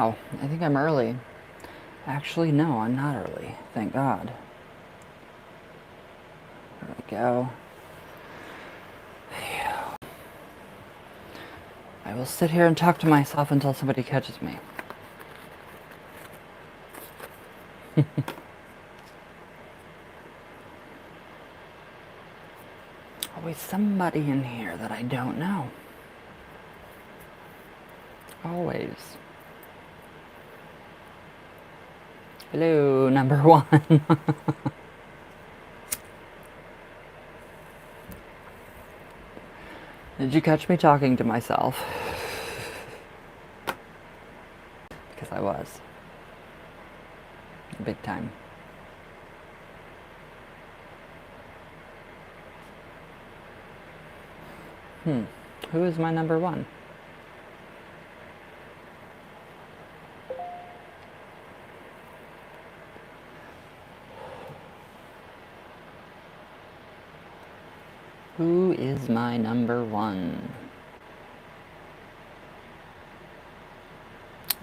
Oh, I think I'm early. Actually, no, I'm not early. Thank God. There we go. I will sit here and talk to myself until somebody catches me. Always somebody in here that I don't know. Always. Hello, number one. Did you catch me talking to myself? Because I was. Big time. Who is my number one? Who is my number one?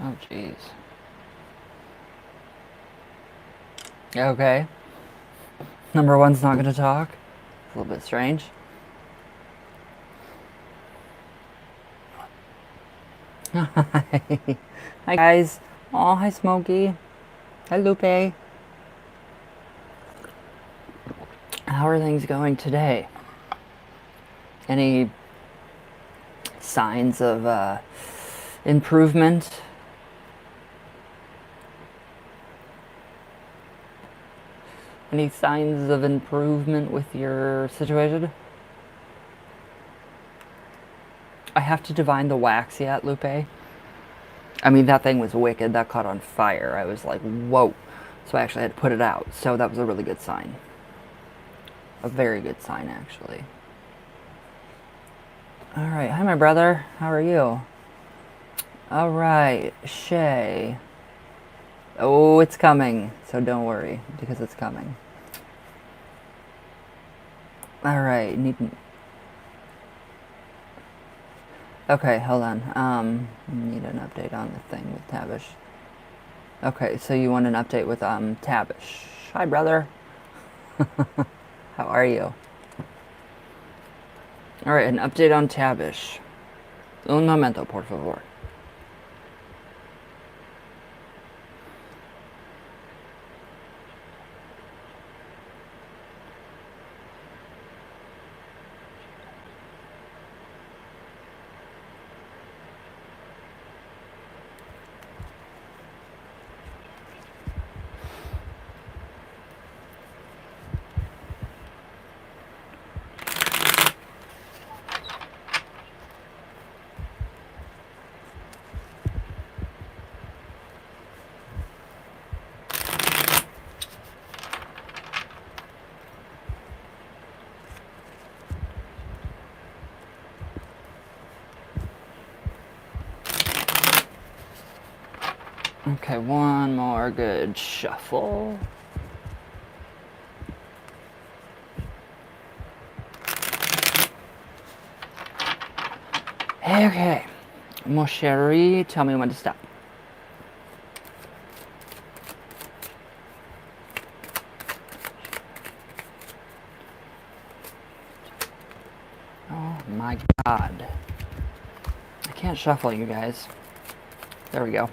Oh, jeez. Okay. Number one's not gonna talk. A little bit strange. Hi. Hi, guys. Oh, hi, Smokey. Hi, Lupe. How are things going today? Any signs of improvement? Any signs of improvement with your situation? I have to divine the wax yet, Lupe? I mean, that thing was wicked. That caught on fire. I was like, whoa. So I actually had to put it out. So that was a really good sign. A very good sign, actually. All right. Hi, my brother. How are you? All right. Shay. Oh, it's coming. So don't worry, because it's coming. All right. Okay, hold on. Need an update on the thing with Tavish. Okay, so you want an update with Tavish. Hi, brother. How are you? All right, an update on Tavish. Un momento, por favor. Okay, one more good shuffle. Okay. Mon chéri, tell me when to stop. Oh my God. I can't shuffle, you guys. There we go.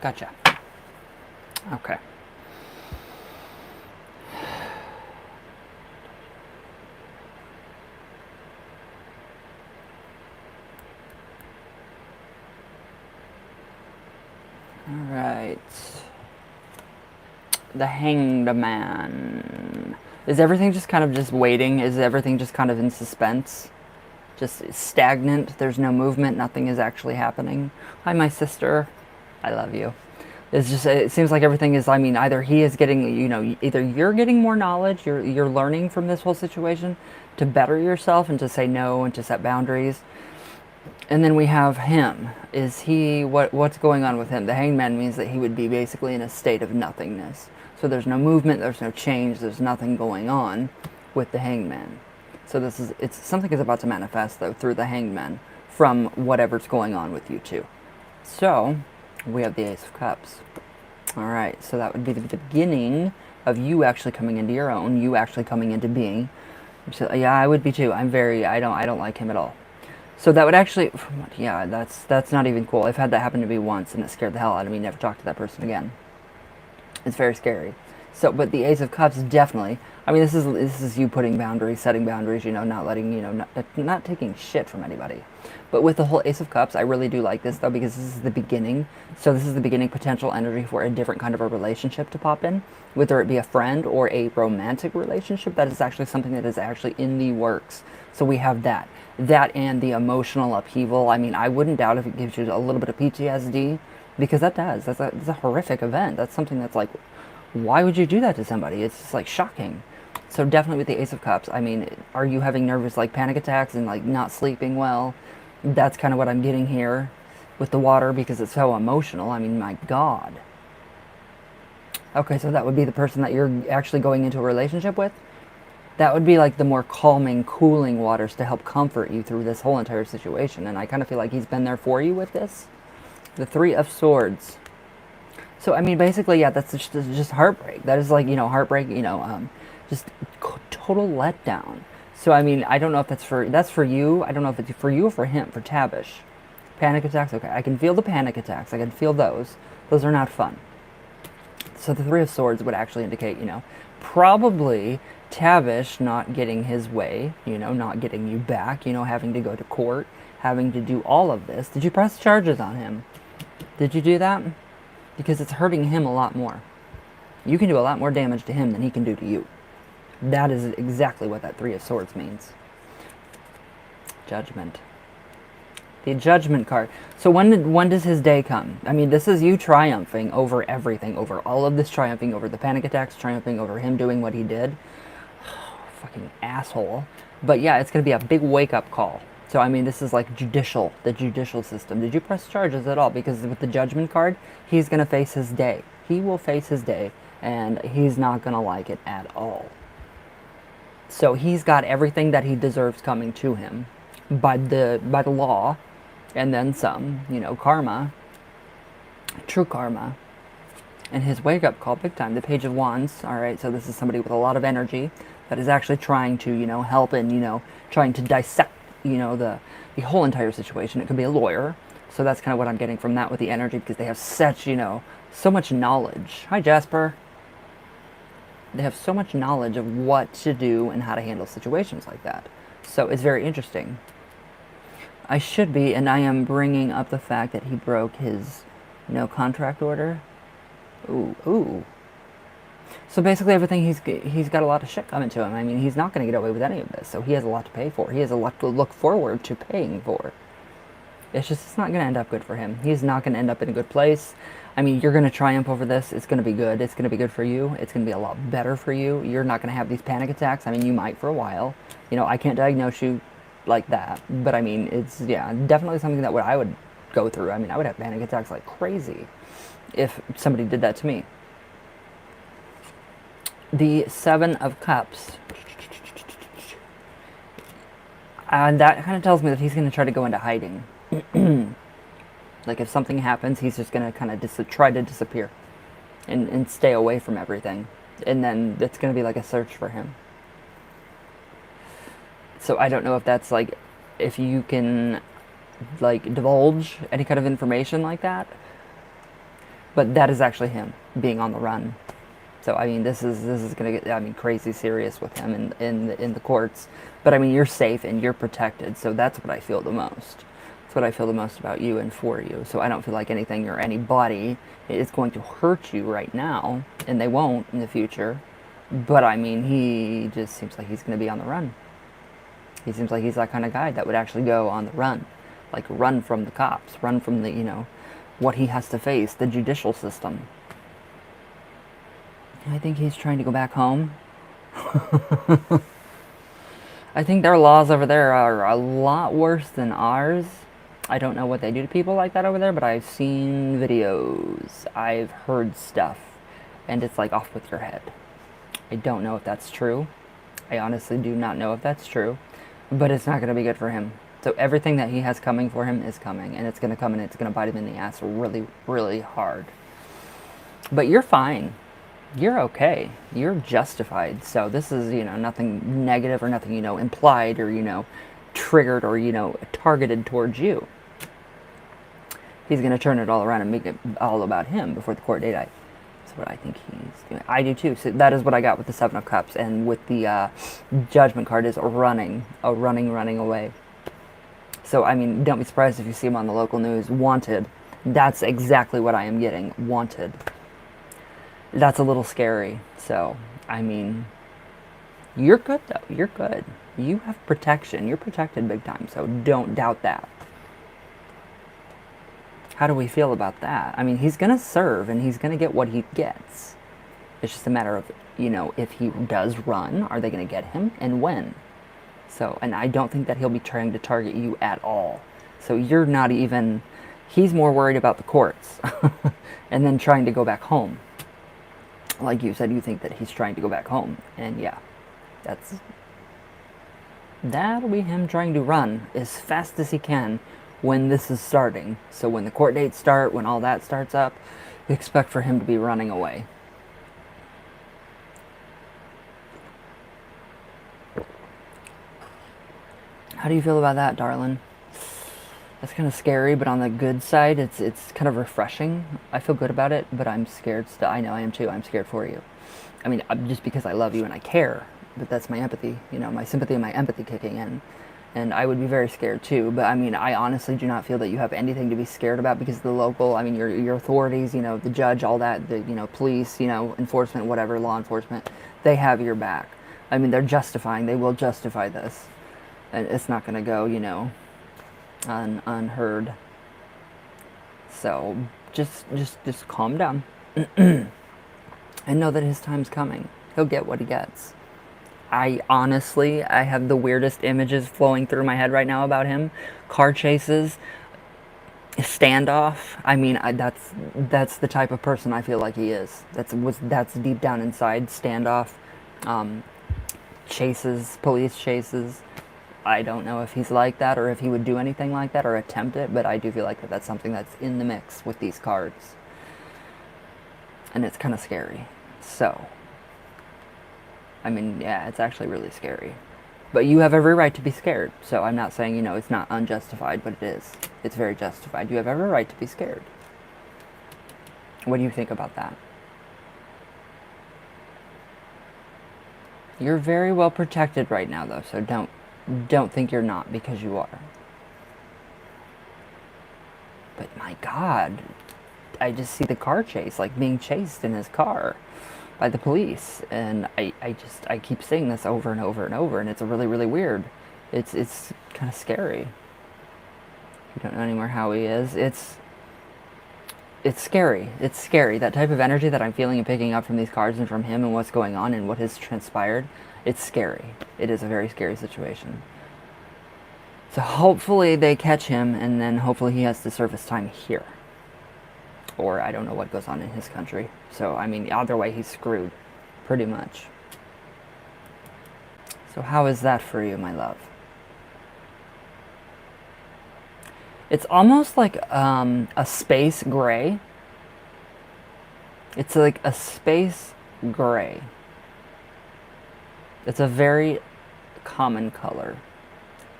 Gotcha. Okay. All right. The Hanged Man. Is everything just kind of just waiting? Is everything just kind of in suspense? Just stagnant? There's no movement? Nothing is actually happening? Hi, my sister. I love you. It's just, it seems like everything is, I mean, either he is getting, you know, either you're getting more knowledge, you're learning from this whole situation to better yourself and to say no and to set boundaries. And then we have him. Is he, what's going on with him? The Hanged Man means that he would be basically in a state of nothingness. So there's no movement, there's no change, there's nothing going on with the Hanged Man. So it's something is about to manifest though through the Hanged Man from whatever's going on with you two. So we have the Ace of Cups. All right, so that would be the beginning of you actually coming into your own, you actually coming into being. So, yeah, I would be too. I don't like him at all. So that would actually, yeah, that's not even cool. I've had that happen to me once, and it scared the hell out of me. Never talk to that person again. It's very scary. So, but the Ace of Cups definitely. I mean, this is you putting boundaries, setting boundaries. Not letting not taking shit from anybody. But with the whole Ace of Cups, I really do like this though because this is the beginning. So this is the beginning potential energy for a different kind of a relationship to pop in, whether it be a friend or a romantic relationship. That is actually something that is actually in the works. So we have that and the emotional upheaval. I mean, I wouldn't doubt if it gives you a little bit of PTSD because that does. That's a horrific event. That's something that's like, why would you do that to somebody? It's just like shocking. So definitely with the Ace of Cups, I mean, are you having nervous like panic attacks and like not sleeping well? That's kind of what I'm getting here with the water because it's so emotional. I mean, my God. Okay, so that would be the person that you're actually going into a relationship with? That would be like the more calming, cooling waters to help comfort you through this whole entire situation. And I kind of feel like he's been there for you with this. The Three of Swords. So, I mean, basically, yeah, that's just heartbreak. That is like, heartbreak, just total letdown. So, I mean, I don't know if that's for you. I don't know if it's for you or for him, for Tavish. Panic attacks, okay. I can feel the panic attacks. I can feel those. Those are not fun. So the Three of Swords would actually indicate, probably Tavish not getting his way, not getting you back, having to go to court, having to do all of this. Did you press charges on him? Did you do that? Because it's hurting him a lot more. You can do a lot more damage to him than he can do to you. That is exactly what that Three of Swords means. Judgment. The Judgment card. So when does his day come? I mean, this is you triumphing over everything, over all of this, triumphing over the panic attacks, triumphing over him doing what he did. Fucking asshole. But yeah, it's going to be a big wake-up call. So, I mean, this is like the judicial system. Did you press charges at all? Because with the Judgment card, he's going to face his day. He will face his day, and he's not going to like it at all. So he's got everything that he deserves coming to him by the law, and then some, karma, true karma. And his wake-up call, big time, the Page of Wands. All right, so this is somebody with a lot of energy that is actually trying to, help and, trying to dissect, the whole entire situation. It could be a lawyer. So that's kind of what I'm getting from that with the energy because they have such, so much knowledge. Hi, Jasper. They have so much knowledge of what to do and how to handle situations like that. So it's very interesting. I should be, and I am bringing up the fact that he broke his no contract order. Ooh. So basically everything he's got a lot of shit coming to him. I mean, he's not going to get away with any of this. So he has a lot to pay for. He has a lot to look forward to paying for. It's not going to end up good for him. He's not going to end up in a good place. I mean, you're going to triumph over this. It's going to be good. It's going to be good for you. It's going to be a lot better for you. You're not going to have these panic attacks. I mean, you might for a while. I can't diagnose you like that. But I mean, it's, yeah, definitely something that I would go through. I mean, I would have panic attacks like crazy if somebody did that to me. The Seven of Cups. And that kind of tells me that he's going to try to go into hiding. Like if something happens, he's just going to kind of try to disappear and stay away from everything. And then it's going to be like a search for him. So I don't know if that's like, if you can like divulge any kind of information like that. But that is actually him being on the run. So I mean, this is gonna get crazy serious with him in the courts. But I mean, you're safe and you're protected. So that's what I feel the most. That's what I feel the most about you and for you. So I don't feel like anything or anybody is going to hurt you right now, and they won't in the future. But I mean, he just seems like he's gonna be on the run. He seems like he's that kind of guy that would actually go on the run, like run from the cops, run from the what he has to face, the judicial system. I think he's trying to go back home. I think their laws over there are a lot worse than ours. I don't know what they do to people like that over there, but I've seen videos. I've heard stuff. And it's like off with your head. I don't know if that's true. I honestly do not know if that's true, but it's not going to be good for him. So everything that he has coming for him is coming, and it's going to come and it's going to bite him in the ass really, really hard. But you're fine. You're okay. You're justified. So this is, nothing negative or nothing, implied or, triggered or, targeted towards you. He's going to turn it all around and make it all about him before the court date. That's what I think he's doing. I do too. So that is what I got with the Seven of Cups, and with the Judgment card is running away. So, I mean, don't be surprised if you see him on the local news, wanted. That's exactly what I am getting, wanted. That's a little scary. So, I mean, you're good though. You're good. You have protection. You're protected big time, so don't doubt that. How do we feel about that? I mean, he's going to serve and he's going to get what he gets. It's just a matter of, if he does run, are they going to get him and when? So, and I don't think that he'll be trying to target you at all. So you're not even, he's more worried about the courts and then trying to go back home. Like you said, you think that he's trying to go back home. And yeah, that'll be him trying to run as fast as he can when this is starting. So when the court dates start, when all that starts up, expect for him to be running away. How do you feel about that, darling? That's kind of scary, but on the good side, it's kind of refreshing. I feel good about it, but I'm scared still. I know I am too. I'm scared for you. I mean, just because I love you and I care, but that's my empathy, my sympathy and my empathy kicking in. And I would be very scared too. But I mean, I honestly do not feel that you have anything to be scared about, because the local, I mean, your authorities, the judge, all that, the, police, enforcement, whatever, law enforcement, they have your back. I mean, they will justify this. And it's not going to go, unheard. So just calm down and know that his time's coming. He'll get what he gets. I have the weirdest images flowing through my head right now about him. Car chases, standoff. I mean, that's the type of person I feel like he is. That's deep down inside. Standoff, chases, police chases. I don't know if he's like that or if he would do anything like that or attempt it, but I do feel like that's something that's in the mix with these cards. And it's kind of scary. So, I mean, yeah, it's actually really scary. But you have every right to be scared. So I'm not saying, it's not unjustified, but it is. It's very justified. You have every right to be scared. What do you think about that? You're very well protected right now, though, so don't think you're not, because you are. But my God, I just see the car chase, like being chased in his car by the police, and I keep seeing this over and over and over, and it's really, really weird. It's kind of scary. You don't know anymore how he is. It's scary. It's scary. That type of energy that I'm feeling and picking up from these cards and from him and what's going on and what has transpired, it's scary. It is a very scary situation. So hopefully they catch him, and then hopefully he has to serve his time here. Or I don't know what goes on in his country. So, I mean, either way, he's screwed. Pretty much. So how is that for you, my love? It's almost like a space gray. It's like a space gray. It's a very common color.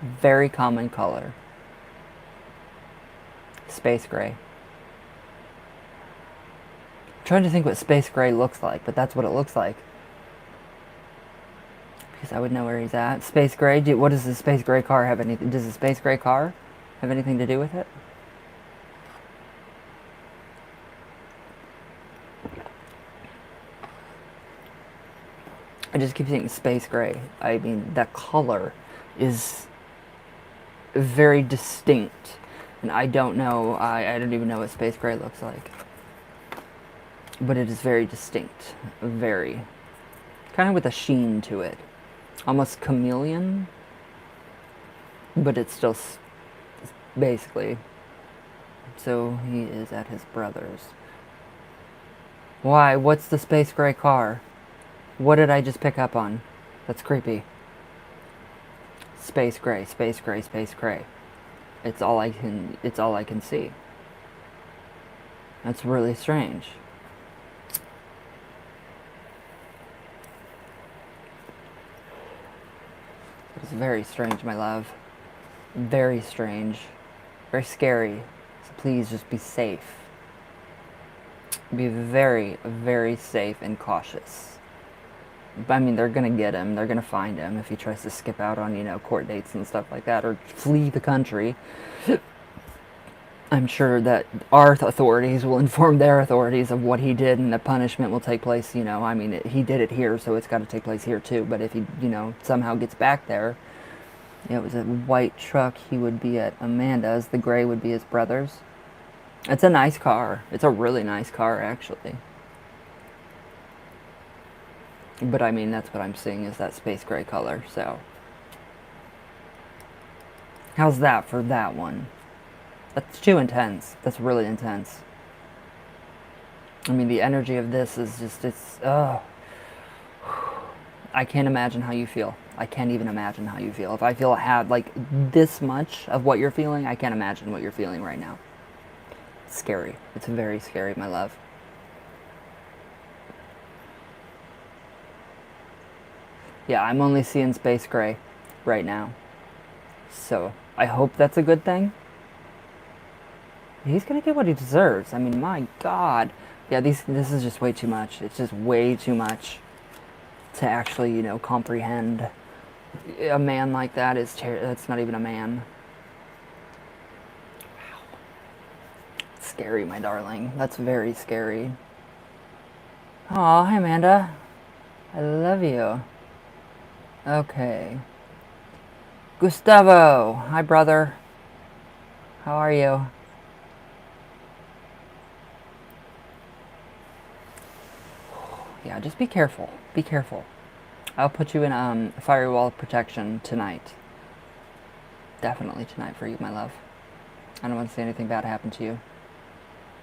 Very common color. Space gray. I'm trying to think what space gray looks like, but that's what it looks like. Because I would know where he's at. Space gray. What does the space gray car have anything? Does the space gray car have anything to do with it? I just keep saying space gray. I mean, that color is very distinct, and I don't know, I don't even know what space gray looks like, but it is very distinct, very, kind of with a sheen to it, almost chameleon, but it's still basically. So he is at his brother's. Why? What's the space gray car? What did I just pick up on? That's creepy. Space gray, space gray, space gray. It's all I can see. That's really strange. It's very strange, my love. Very strange. Very scary. So please just be safe. Be very, very safe and cautious. I mean, they're gonna get him. They're gonna find him if he tries to skip out on, court dates and stuff like that, or flee the country. I'm sure that our authorities will inform their authorities of what he did, and the punishment will take place, I mean, he did it here, so it's got to take place here too. But if he, somehow gets back there, it was a white truck, he would be at Amanda's. The gray would be his brother's. It's a nice car. It's a really nice car, actually. But I mean, that's what I'm seeing is that space gray color, so. How's that for that one? That's too intense. That's really intense. I mean, the energy of this is just, I can't imagine how you feel. I can't even imagine how you feel. If I had like this much of what you're feeling, I can't imagine what you're feeling right now. It's scary. It's very scary, my love. Yeah, I'm only seeing space gray right now. So, I hope that's a good thing. He's gonna get what he deserves. I mean, my God. Yeah, this is just way too much. It's just way too much to actually, comprehend. A man like that that's not even a man. Wow. Scary, my darling. That's very scary. Aw, hi, Amanda. I love you. Okay. Gustavo. Hi, brother. How are you? Yeah, just be careful. Be careful. I'll put you in firewall protection tonight. Definitely tonight for you, my love. I don't want to see anything bad happen to you.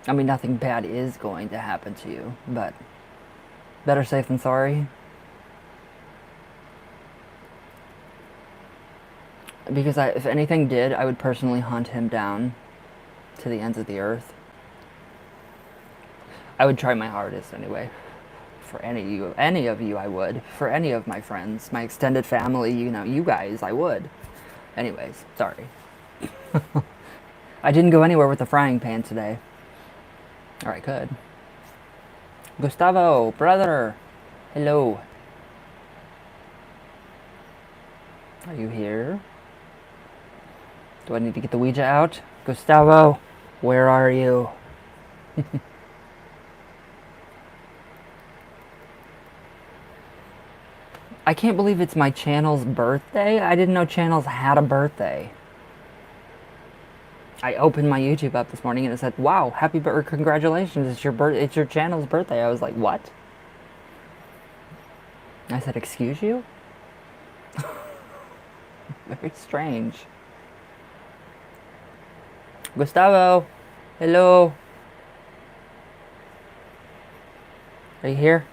I mean, nothing bad is going to happen to you, but better safe than sorry. Because if anything did, I would personally hunt him down to the ends of the earth. I would try my hardest anyway. For any of you, I would. For any of my friends, my extended family, you guys, I would. Anyways, sorry. I didn't go anywhere with the frying pan today. Or I could. Gustavo, brother, hello. Are you here? Do I need to get the Ouija out? Gustavo, where are you? I can't believe it's my channel's birthday. I didn't know channels had a birthday. I opened my YouTube up this morning and it said, "Wow, happy birthday! Congratulations! It's your channel's birthday." I was like, "What?" I said, "Excuse you?" Very strange. Gustavo, hello. Are you here?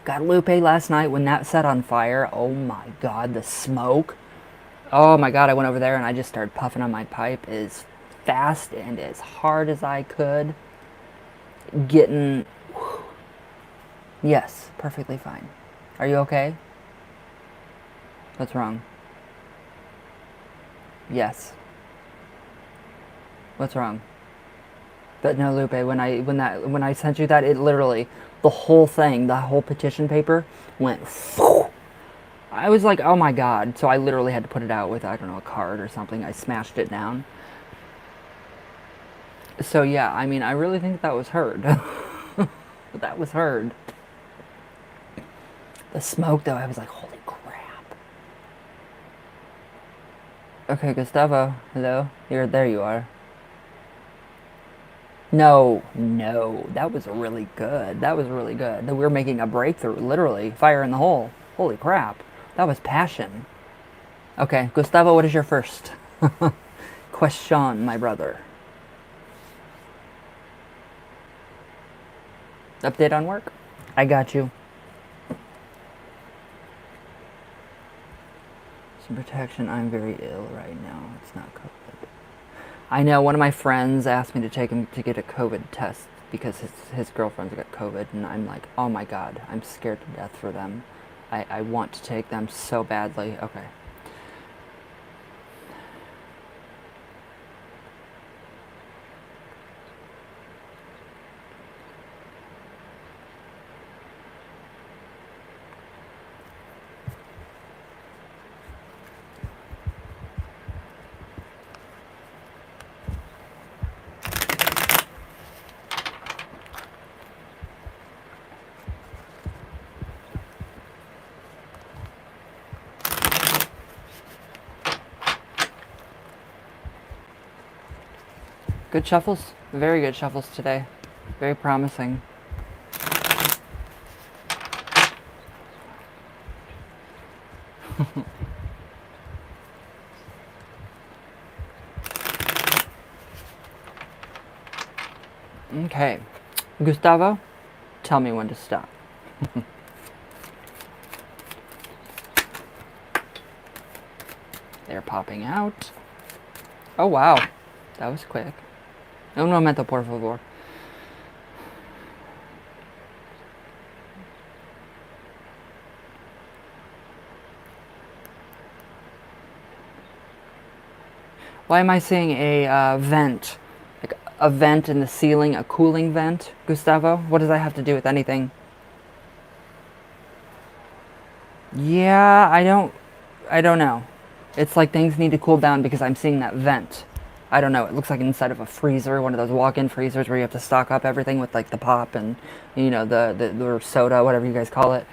Guadalupe last night when that set on fire, oh my God, the smoke. Oh my God, I went over there and I just started puffing on my pipe as fast and as hard as I could. Getting, yes, perfectly fine. Are you okay? What's wrong? Yes. What's wrong? But no, Lupe, when I sent you that, it literally, the whole thing, the whole petition paper went, I was like, oh my God. So I literally had to put it out with, I don't know, a card or something. I smashed it down. So yeah, I mean, I really think that was heard. That was heard. The smoke, though, I was like, holy crap. Okay, Gustavo, hello? There you are. No, that was really good. That was really good. We're making a breakthrough, literally. Fire in the hole. Holy crap. That was passion. Okay, Gustavo, what is your first? Question, my brother. Update on work? I got you. Some protection. I'm very ill right now. It's not COVID. I know one of my friends asked me to take him to get a COVID test because his girlfriend's got COVID, and I'm like, oh my god, I'm scared to death for them. I want to take them so badly. Okay. Good shuffles. Very good shuffles today. Very promising. Okay. Gustavo, tell me when to stop. They're popping out. Oh, wow. That was quick. Un momento, por favor. Why am I seeing a vent? Like a vent in the ceiling, a cooling vent, Gustavo? What does that have to do with anything? Yeah, I don't know. It's like things need to cool down because I'm seeing that vent. I don't know. It looks like inside of a freezer, one of those walk-in freezers where you have to stock up everything with like the pop and the soda, whatever you guys call it.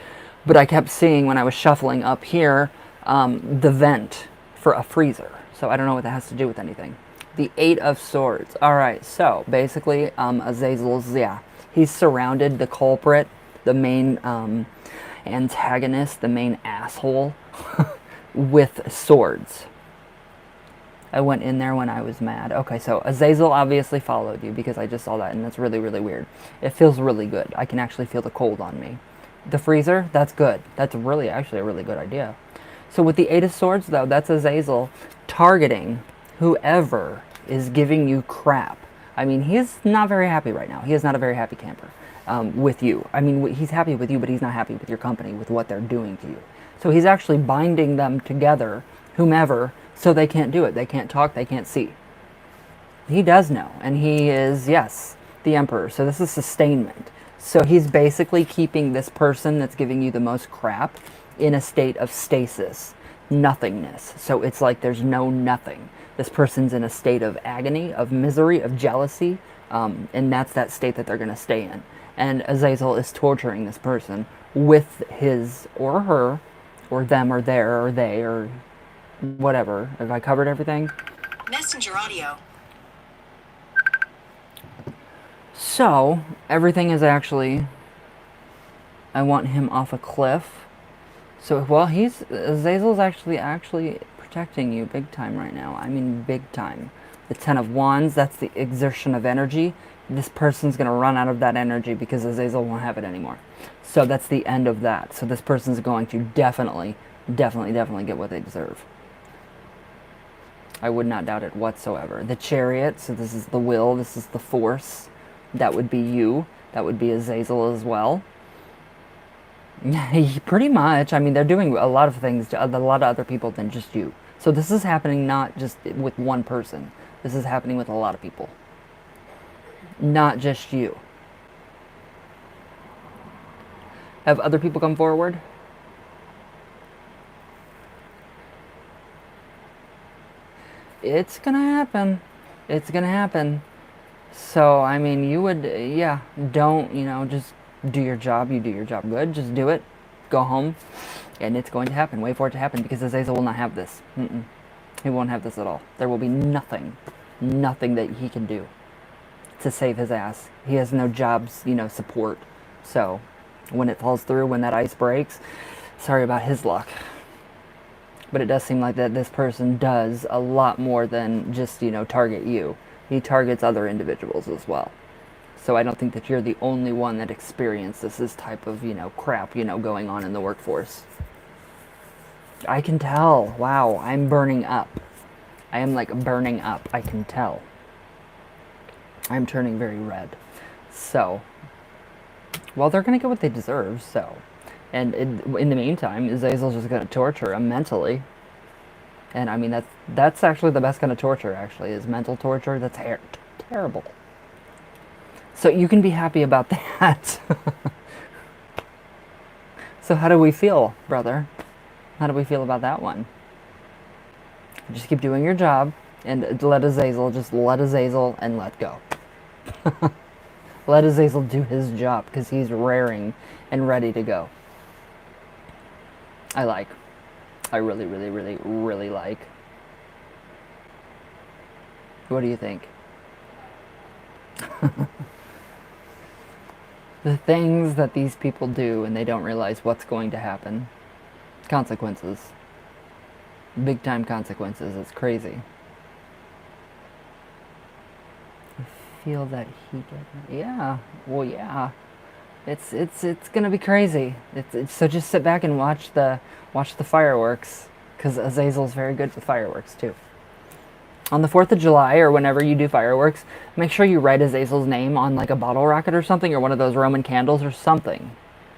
But I kept seeing when I was shuffling up here the vent for a freezer. So I don't know what that has to do with anything. The Eight of Swords. All right. So basically, Azazel's, yeah, he's surrounded the culprit, the main antagonist, the main asshole, with swords. I went in there when I was mad. Okay, so Azazel obviously followed you because I just saw that, and that's really, really weird. It feels really good. I can actually feel the cold on me. The freezer, that's good. That's really, actually a really good idea. So with the Eight of Swords, though, that's Azazel targeting whoever is giving you crap. I mean, he's not very happy right now. He is not a very happy camper with you. I mean, he's happy with you, but he's not happy with your company, with what they're doing to you. So he's actually binding them together, whomever, so they can't do it. They can't talk. They can't see. He does know, and he is, yes, the Emperor. So this is sustainment. So he's basically keeping this person that's giving you the most crap in a state of stasis, nothingness. So it's like there's no nothing. This person's in a state of agony, of misery, of jealousy, and that's that state that they're going to stay in. And Azazel is torturing this person with his or her, or them, or their, or they, or whatever. Have I covered everything? Messenger audio. So, everything is actually... I want him off a cliff. So, well, Azazel's actually protecting you big time right now. I mean, big time. The Ten of Wands, that's the exertion of energy. This person's going to run out of that energy because Azazel won't have it anymore. So that's the end of that. So this person's going to definitely get what they deserve. I would not doubt it whatsoever. The Chariot, so this is the will, this is the force. That would be you. That would be Azazel as well. Pretty much. I mean, they're doing a lot of things to a lot of other people than just you. So this is happening not just with one person. This is happening with a lot of people. Not just you. Have other people come forward? It's gonna happen. It's gonna happen. So, I mean, you would, yeah, don't, just do your job. You do your job good. Just do it. Go home. And it's going to happen. Wait for it to happen because Azazel will not have this. He won't have this at all. There will be nothing that he can do to save his ass. He has no jobs, support. So, when it falls through, when that ice breaks, sorry about his luck. But it does seem like that this person does a lot more than just, target you. He targets other individuals as well. So I don't think that you're the only one that experiences this type of, crap, going on in the workforce. I can tell. Wow, I'm burning up. I am like burning up. I can tell. I'm turning very red. So, well, they're going to get what they deserve, so. And in the meantime, Azazel's just going to torture him mentally. And I mean, that's actually the best kind of torture, actually, is mental torture. That's terrible. So you can be happy about that. So how do we feel, brother? How do we feel about that one? Just keep doing your job and let Azazel and let go. Let Azazel do his job because he's raring and ready to go. I really, really, really, really like. What do you think? The things that these people do and they don't realize what's going to happen. Consequences. Big time consequences. It's crazy. I feel that he did. Yeah. Well, yeah. It's gonna be crazy. So just sit back and watch the fireworks, because Azazel's very good with fireworks too. On the 4th of July or whenever you do fireworks, make sure you write Azazel's name on like a bottle rocket or something, or one of those Roman candles or something.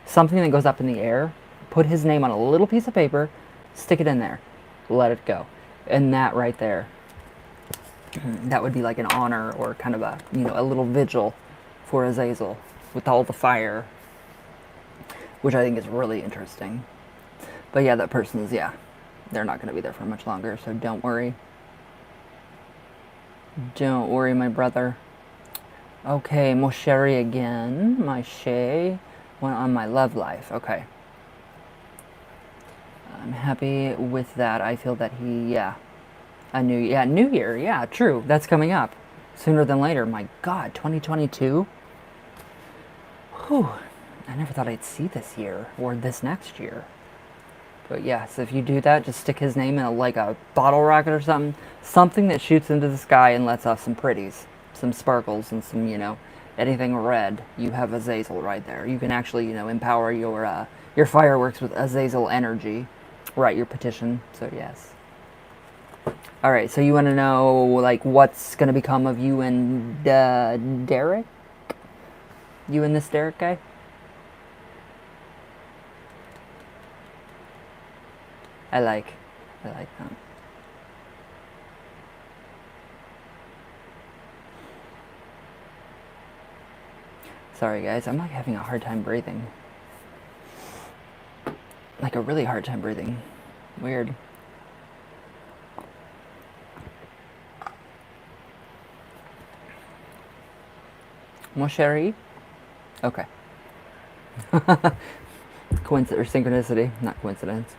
Something that goes up in the air. Put his name on a little piece of paper, stick it in there, let it go. And that right there, that would be like an honor or kind of a little vigil for Azazel with all the fire, which I think is really interesting. But yeah, that person's, they're not going to be there for much longer, so don't worry. Don't worry, my brother. Okay, Mosheri again. My Shay went on my love life. Okay. I'm happy with that. I feel that New Year. Yeah, true. That's coming up sooner than later. My God, 2022. Whew. I never thought I'd see this year or this next year. But yeah, so if you do that, just stick his name in a bottle rocket or something that shoots into the sky and lets off some pretties, some sparkles, and some, anything red. You have Azazel right there. You can actually, empower your fireworks with Azazel energy. Write your petition. So yes. All right. So you want to know what's going to become of you and Derek? You and this Derek guy? I like that. Sorry guys, I'm having a hard time breathing. Like a really hard time breathing. Weird. Mon chéri? Okay. Coincidence or synchronicity, not coincidence.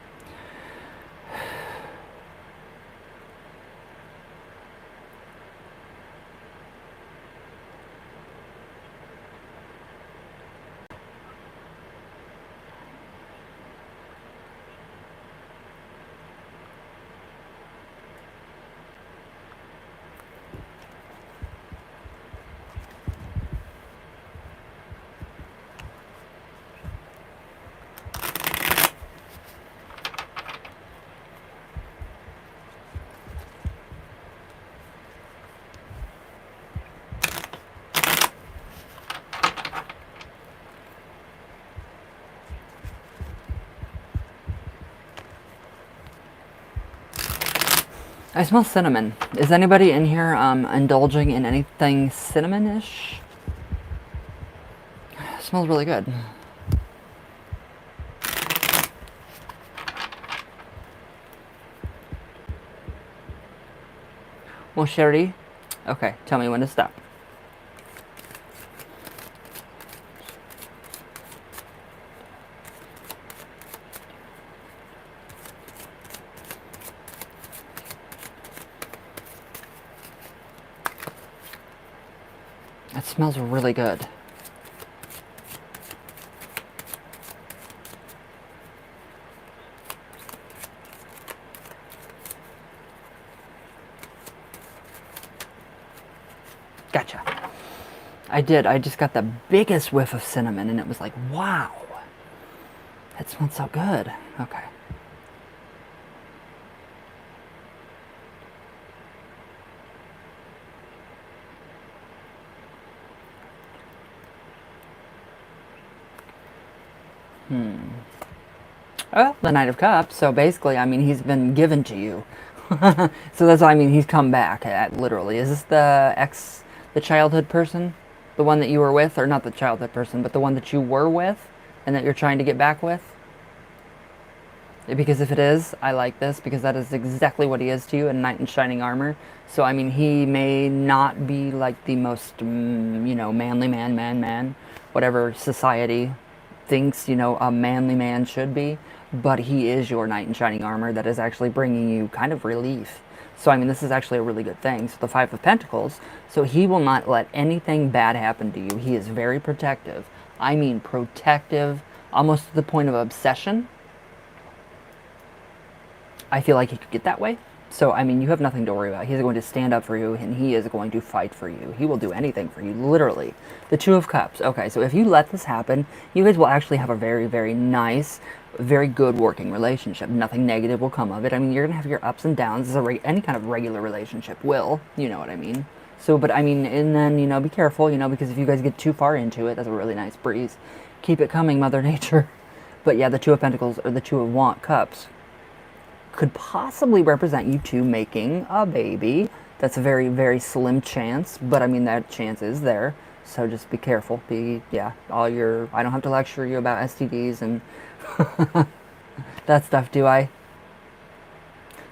I smell cinnamon. Is anybody in here indulging in anything cinnamon-ish? It smells really good. Well, Sherry, okay, tell me when to stop. It smells really good. Gotcha. I did. I just got the biggest whiff of cinnamon, and it was like, wow. It smells so good. Okay. Well, the Knight of Cups. So basically, I mean, he's been given to you. So that's why I mean he's come back. Literally, is this the childhood person, the one that you were with, or not the childhood person, but the one that you were with, and that you're trying to get back with? Because if it is, I like this because that is exactly what he is to you, a knight in shining armor. So I mean, he may not be like the most, manly man, whatever society thinks, a manly man should be, but he is your knight in shining armor that is actually bringing you kind of relief. So I mean, this is actually a really good thing. So the Five of Pentacles, so he will not let anything bad happen to you. He is very protective. I mean protective, almost to the point of obsession. I feel like he could get that way. So, I mean, you have nothing to worry about. He's going to stand up for you, and he is going to fight for you. He will do anything for you, literally. The Two of Cups. Okay, so if you let this happen, you guys will actually have a very, very nice, very good working relationship. Nothing negative will come of it. I mean, you're going to have your ups and downs, as any kind of regular relationship will. You know what I mean? So, but I mean, and then, be careful, because if you guys get too far into it, that's a really nice breeze. Keep it coming, Mother Nature. But yeah, the Two of Pentacles, or the Two of Cups, could possibly represent you two making a baby. That's a very, very slim chance, but I mean, that chance is there. So just be careful. I don't have to lecture you about STDs and that stuff, do I?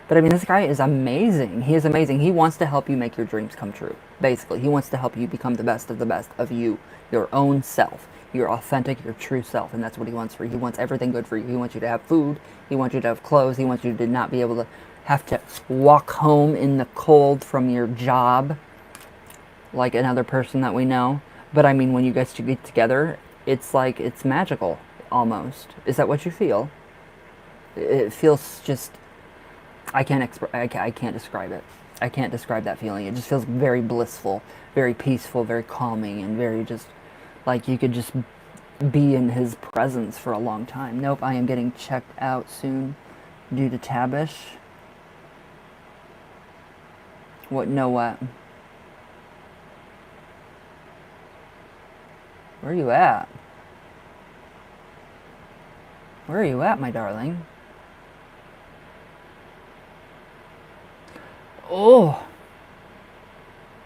But I mean, this guy is amazing. He is amazing. He wants to help you make your dreams come true. Basically, he wants to help you become the best of you, your own self, your authentic, your true self. And that's what he wants for you. He wants everything good for you. He wants you to have food. He wants you to have clothes. He wants you to not be able to have to walk home in the cold from your job like another person that we know. But I mean, when you guys get together, it's like, it's magical, almost. Is that what you feel? It feels just, I can't describe it. I can't describe that feeling. It just feels very blissful, very peaceful, very calming, and very just like you could just be in his presence for a long time. Nope, I am getting checked out soon due to Tabish. What? No, what? Where are you at? Where are you at, my darling? Oh,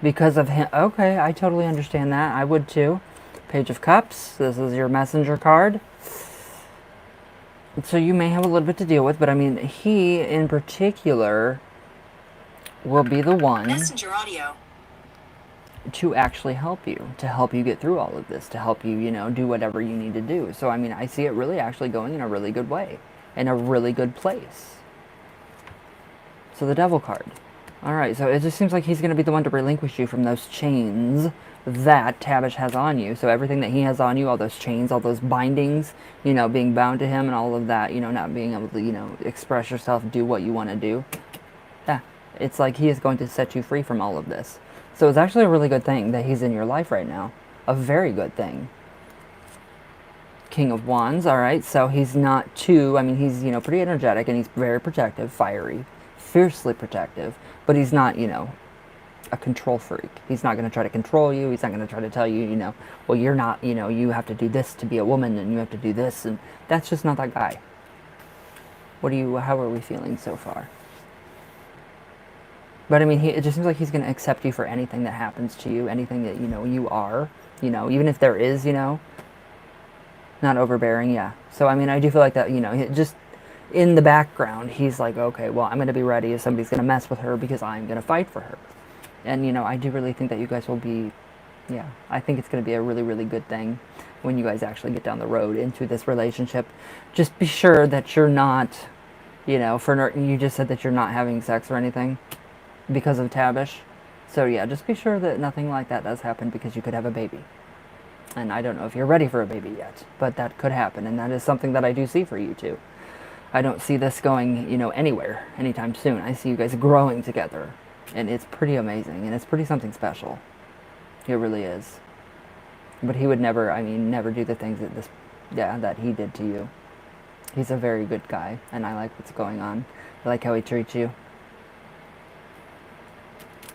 because of him. Okay, I totally understand that. I would too. Page of Cups. This is your messenger card. So you may have a little bit to deal with, but I mean, he in particular will be the one Messenger audio. to actually help you get through all of this, to help you, do whatever you need to do. So I mean, I see it really actually going in a really good way, in a really good place. So the Devil card. All right, so it just seems like he's going to be the one to relinquish you from those chains that Tabish has on you. So everything that he has on you, all those chains, all those bindings, being bound to him and all of that, not being able to, express yourself, do what you want to do. Yeah, it's like he is going to set you free from all of this. So it's actually a really good thing that he's in your life right now. A very good thing. King of Wands, all right, so he's not too, I mean, he's, pretty energetic and he's very protective, fiery, fiercely protective, but he's not, a control freak. He's not going to try to control you. He's not going to try to tell you, well, you're not, you have to do this to be a woman and you have to do this, and that's just not that guy. How are we feeling so far? But I mean, it just seems like he's going to accept you for anything that happens to you, anything that, you are, even if there is, not overbearing, yeah. So, I mean, I do feel like that, just in the background, he's like, okay, well, I'm going to be ready if somebody's going to mess with her because I'm going to fight for her. And, I do really think that you guys will be, yeah, I think it's going to be a really, really good thing when you guys actually get down the road into this relationship. Just be sure that you're not, you just said that you're not having sex or anything because of Tabish. So, yeah, just be sure that nothing like that does happen because you could have a baby. And I don't know if you're ready for a baby yet, but that could happen. And that is something that I do see for you, too. I don't see this going, anywhere anytime soon. I see you guys growing together. And it's pretty amazing. And it's pretty something special. It really is. But he would never, I mean, never do the things that he did to you. He's a very good guy, and I like what's going on. I like how he treats you.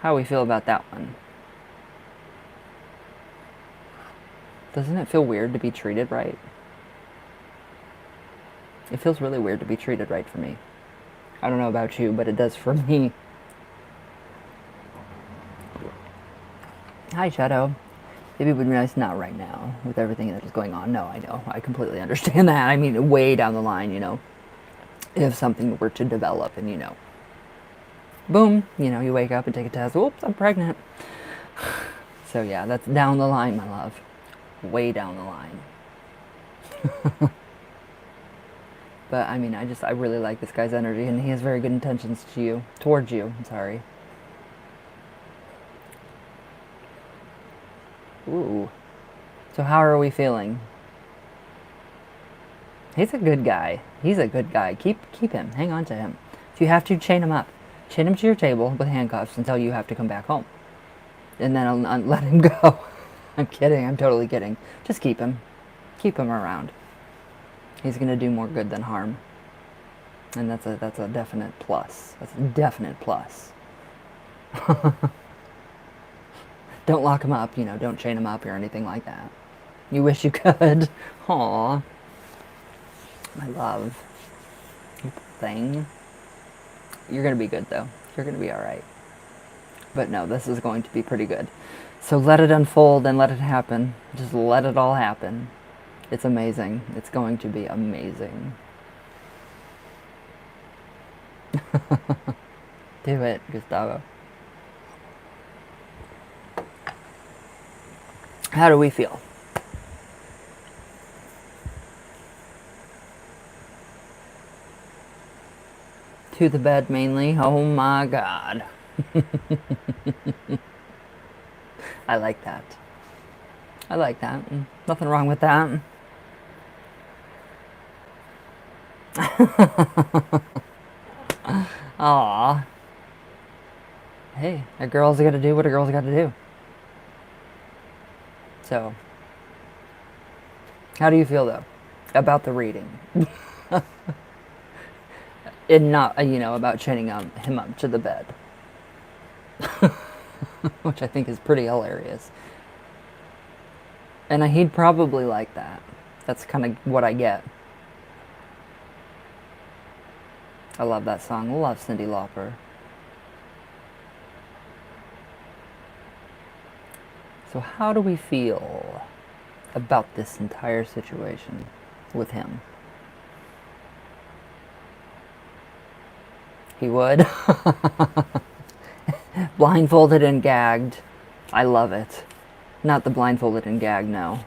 How do we feel about that one? Doesn't it feel weird to be treated right? It feels really weird to be treated right for me. I don't know about you, but it does for me. Hi, Shadow. Maybe it would be nice, not right now, with everything that is going on. No, I know. I completely understand that. I mean, way down the line, you know, if something were to develop and, you know, boom, you know, you wake up and take a test. Oops, I'm pregnant. So, yeah, that's down the line, my love. Way down the line. But, I mean, I really like this guy's energy, and he has very good intentions towards you, I'm sorry. Ooh. So how are we feeling? He's a good guy. He's a good guy. Keep him. Hang on to him. If you have to, chain him up. Chain him to your table with handcuffs until you have to come back home. And then I'll let him go. I'm kidding. I'm totally kidding. Just keep him. Keep him around. He's going to do more good than harm. And that's a definite plus. That's a definite plus. Don't lock him up, you know, don't chain him up or anything like that. You wish you could. Aw. My love. You thing. You're going to be good, though. You're going to be alright. But no, this is going to be pretty good. So let it unfold and let it happen. Just let it all happen. It's amazing. It's going to be amazing. Do it, Gustavo. How do we feel? To the bed mainly. Oh my God. I like that. I like that. Nothing wrong with that. Aw. Hey, a girl's got to do what a girl's got to do. So, how do you feel, though, about the reading? And not, you know, about chaining him up to the bed. Which I think is pretty hilarious. And he'd probably like that. That's kind of what I get. I love that song. I love Cyndi Lauper. So how do we feel about this entire situation with him? He would. Blindfolded and gagged. I love it. Not the blindfolded and gagged, no.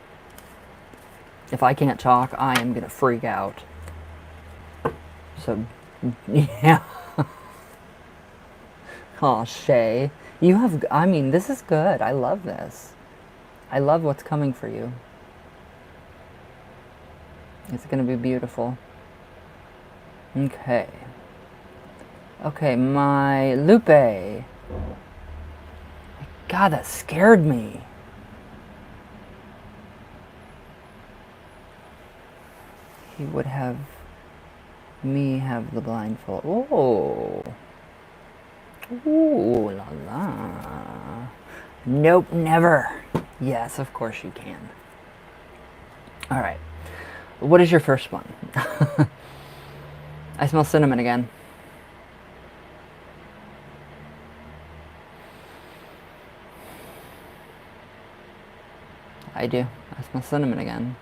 If I can't talk, I am going to freak out. So, yeah. Aw, Shay. You have, I mean, this is good. I love this. I love what's coming for you. It's going to be beautiful. Okay. Okay, my Lupe. God, that scared me. He would have me have the blindfold. Oh. Ooh la la. Nope, never. Yes, of course you can. Alright. What is your first one? I smell cinnamon again. I do. I smell cinnamon again.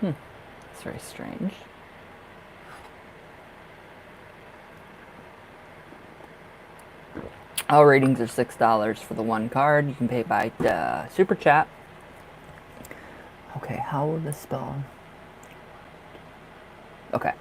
It's very strange. All ratings are $6 for the one card. You can pay by Super Chat. Okay, how will this spell? Okay.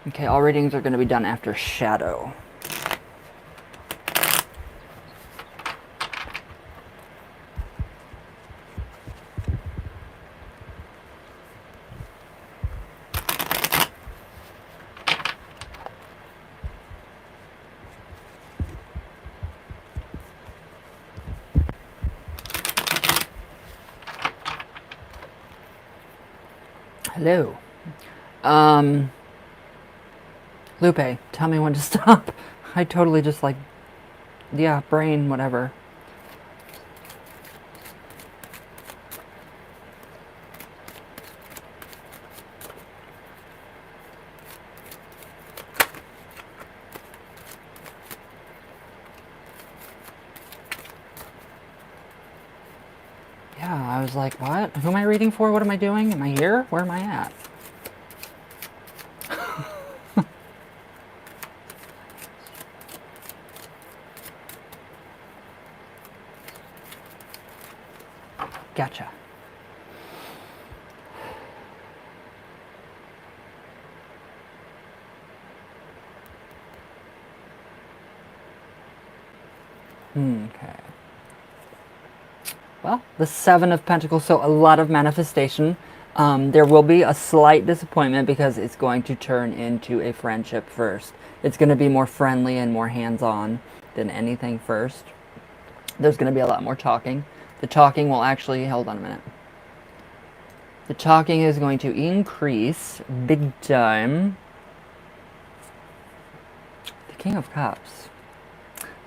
Okay, all readings are going to be done after Shadow. Hello. Lupe, tell me when to stop. I totally just like, yeah, brain, whatever. Yeah, I was like, what? Who am I reading for? What am I doing? Am I here? Where am I at? Gotcha. Okay. Well, the Seven of Pentacles, so a lot of manifestation. There will be a slight disappointment because it's going to turn into a friendship first. It's going to be more friendly and more hands-on than anything first. There's going to be a lot more talking. The talking will actually, hold on a minute. The talking is going to increase big time. The King of Cups.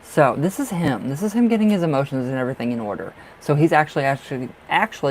So this is him. This is him getting his emotions and everything in order. So he's actually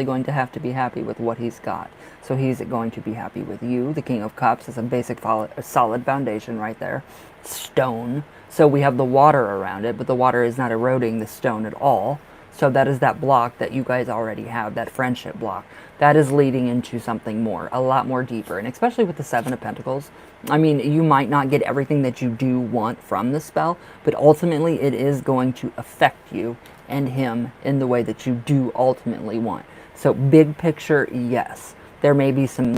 going to have to be happy with what he's got. So he's going to be happy with you. The King of Cups is a basic, solid foundation right there. Stone. So we have the water around it, but the water is not eroding the stone at all. So that is that block that you guys already have, that friendship block. That is leading into something more, a lot more deeper. And especially with the Seven of Pentacles, I mean, you might not get everything that you do want from the spell, but ultimately it is going to affect you and him in the way that you do ultimately want. So big picture, yes. There may be some,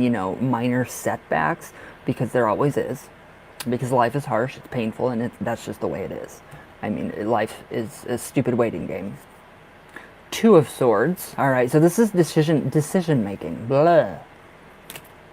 minor setbacks, because there always is. Because life is harsh, it's painful, and that's just the way it is. I mean, life is a stupid waiting game. Two of Swords. All right, so this is decision making. Blah.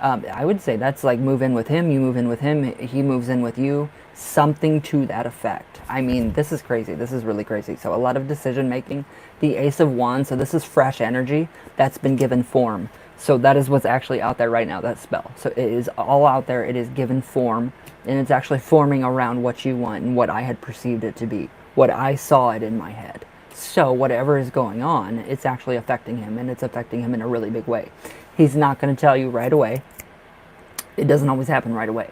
I would say that's like move in with him, you move in with him, he moves in with you. Something to that effect. I mean, this is crazy. This is really crazy. So a lot of decision making. The Ace of Wands, so this is fresh energy that's been given form. So that is what's actually out there right now, that spell. So it is all out there. It is given form, and it's actually forming around what you want and what I had perceived it to be, what I saw it in my head. So whatever is going on, it's actually affecting him, and it's affecting him in a really big way. He's not going to tell you right away. It doesn't always happen right away.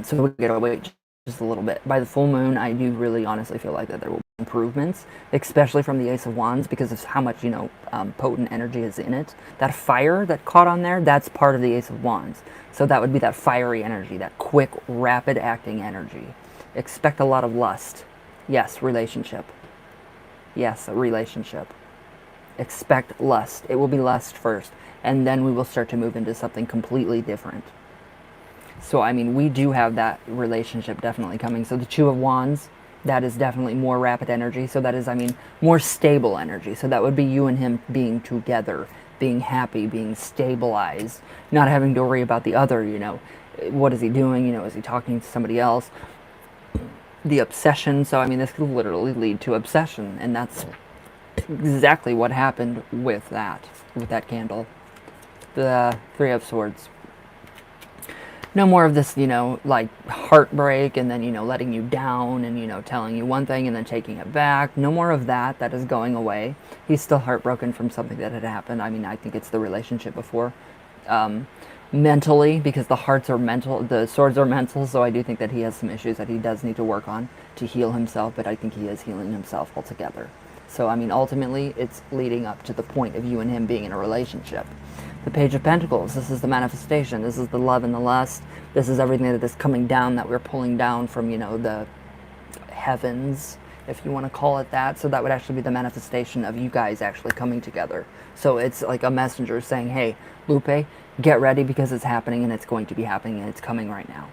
So we gotta wait just a little bit. By the full moon, I do really honestly feel like that there will be improvements, especially from the Ace of Wands, because of how much, potent energy is in it. That fire that caught on there, that's part of the Ace of Wands. So that would be that fiery energy, that quick, rapid acting energy. Expect a lot of lust. Yes, relationship. Yes, a relationship. Expect lust. It will be lust first, and then we will start to move into something completely different. So, I mean, we do have that relationship definitely coming. So the Two of Wands, that is definitely more rapid energy. So that is, more stable energy. So that would be you and him being together, being happy, being stabilized, not having to worry about the other, what is he doing? Is he talking to somebody else? The obsession. So, this could literally lead to obsession, and that's exactly what happened with that candle. The Three of Swords. No more of this, like heartbreak and then, letting you down and, telling you one thing and then taking it back. No more of that. That is going away. He's still heartbroken from something that had happened. I think it's the relationship before. Mentally, because the hearts are mental, the swords are mental, so I do think that he has some issues that he does need to work on to heal himself, but I think he is healing himself altogether. So, ultimately, it's leading up to the point of you and him being in a relationship. The Page of Pentacles, this is the manifestation. This is the love and the lust. This is everything that is coming down, that we're pulling down from, the heavens, if you want to call it that. So that would actually be the manifestation of you guys actually coming together. So it's like a messenger saying, hey, Lupe, get ready because it's happening and it's going to be happening and it's coming right now.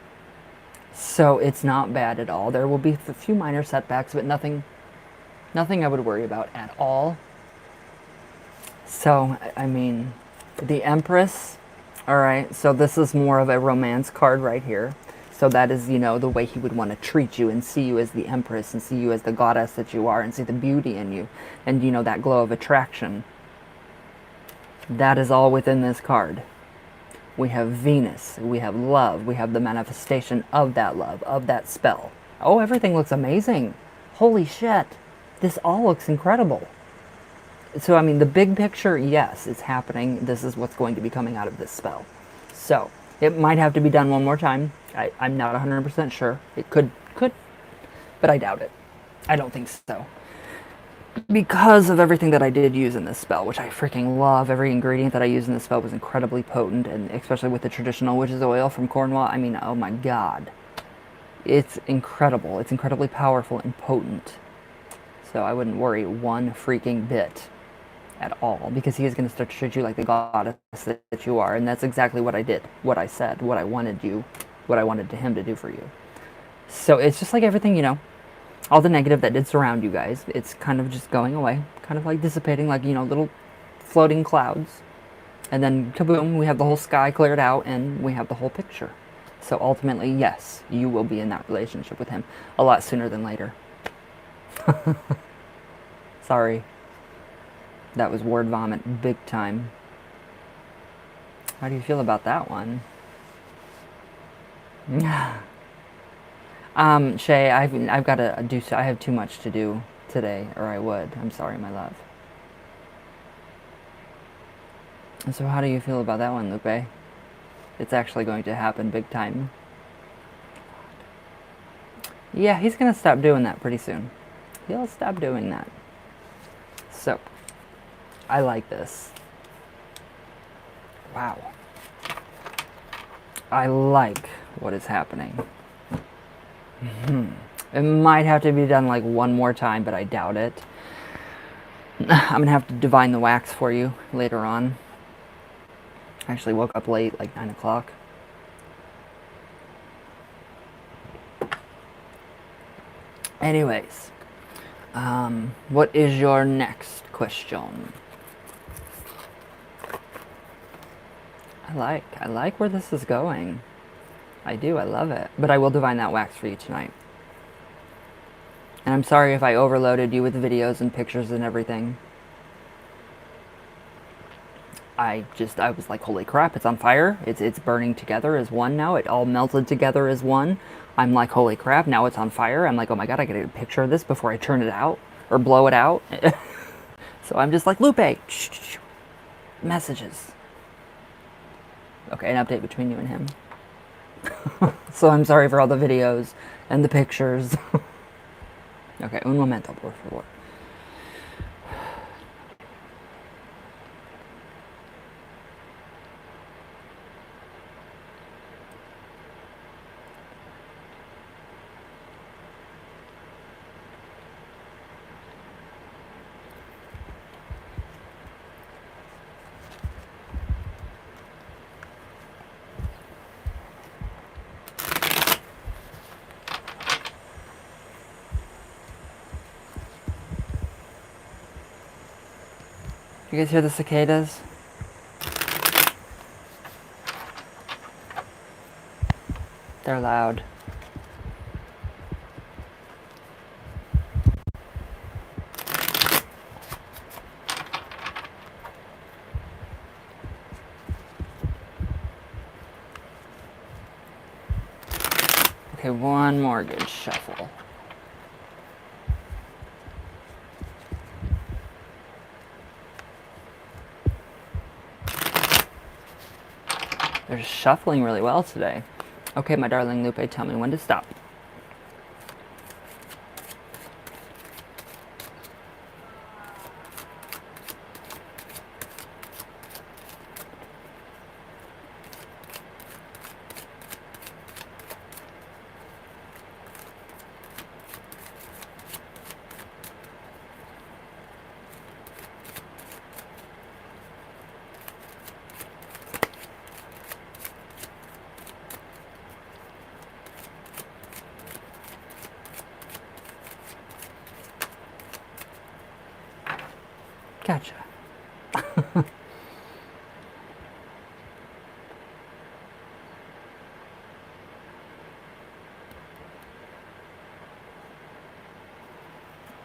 So it's not bad at all. There will be a few minor setbacks, but nothing I would worry about at all. So, I mean, the Empress, all right, so this is more of a romance card right here. So that is, you know, the way he would want to treat you and see you as the Empress and see you as the goddess that you are and see the beauty in you and, you know, that glow of attraction. That is all within this card. We have Venus, we have love, we have the manifestation of that love, of that spell. Oh, everything looks amazing. Holy shit. This all looks incredible. So, I mean, the big picture, yes, it's happening. This is what's going to be coming out of this spell. So, it might have to be done one more time. I'm not 100% sure. It could, but I doubt it. I don't think so. Because of everything that I did use in this spell, which I freaking love. Every ingredient that I used in this spell was incredibly potent, and especially with the traditional witch's oil from Cornwall, I mean, oh my god. It's incredible. It's incredibly powerful and potent. So I wouldn't worry one freaking bit at all, because he is going to start to treat you like the goddess that you are, and that's exactly what I did, what I said, what I wanted him to do for you. So it's just like everything, you know, all the negative that did surround you guys, it's kind of just going away, kind of like dissipating, like, you know, little floating clouds, and then kaboom, we have the whole sky cleared out, and we have the whole picture. So ultimately, yes, you will be in that relationship with him a lot sooner than later. Sorry. That was word vomit big time. How do you feel about that one? Shay, I've got to do, I have too much to do today, or I would. I'm sorry, my love. And so how do you feel about that one, Lupe? It's actually going to happen big time. Yeah, he's going to stop doing that pretty soon. He'll stop doing that. So, I like this. Wow. I like what is happening. It might have to be done like one more time, but I doubt it. I'm going to have to divine the wax for you later on. I actually woke up late, like 9 o'clock. Anyways, what is your next question? I like where this is going. I do, I love it. But I will divine that wax for you tonight. And I'm sorry if I overloaded you with videos and pictures and everything. I was like, holy crap, it's on fire. It's burning together as one now. It all melted together as one. I'm like, holy crap, now it's on fire. I'm like, oh my god, I gotta get a picture of this before I turn it out or blow it out. So I'm just like, Lupe, shh, messages. Okay, an update between you and him. So I'm sorry for all the videos and the pictures. Okay, un momento, por favor. You guys hear the cicadas? They're loud. Okay, one more good shuffle. They're shuffling really well today. Okay, my darling Lupe, tell me when to stop.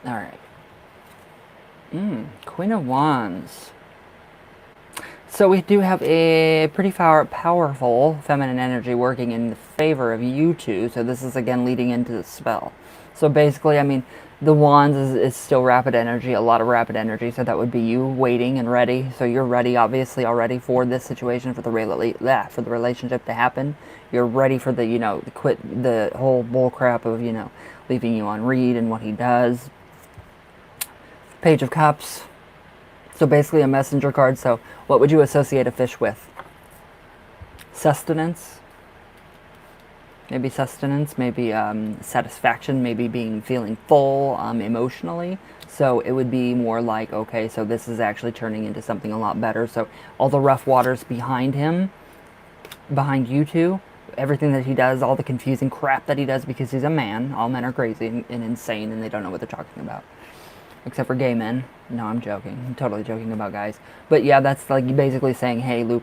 All right. Queen of Wands. So we do have a pretty powerful feminine energy working in favor of you two. So this is again leading into the spell. So basically, I mean, the wands is still rapid energy, a lot of rapid energy. So that would be you waiting and ready. So you're ready, obviously, already for this situation, for the relationship to happen. You're ready for the, the whole bull crap of, leaving you on read and what he does. Page of Cups. So basically a messenger card. So what would you associate a fish with? Sustenance. Maybe sustenance, maybe satisfaction, maybe feeling full emotionally. So it would be more like, okay, so this is actually turning into something a lot better. So all the rough waters behind him, behind you two, everything that he does, all the confusing crap that he does because he's a man. All men are crazy and insane and they don't know what they're talking about. Except for gay men. No, I'm joking. I'm totally joking about guys. But yeah, that's like basically saying, hey, Lupe,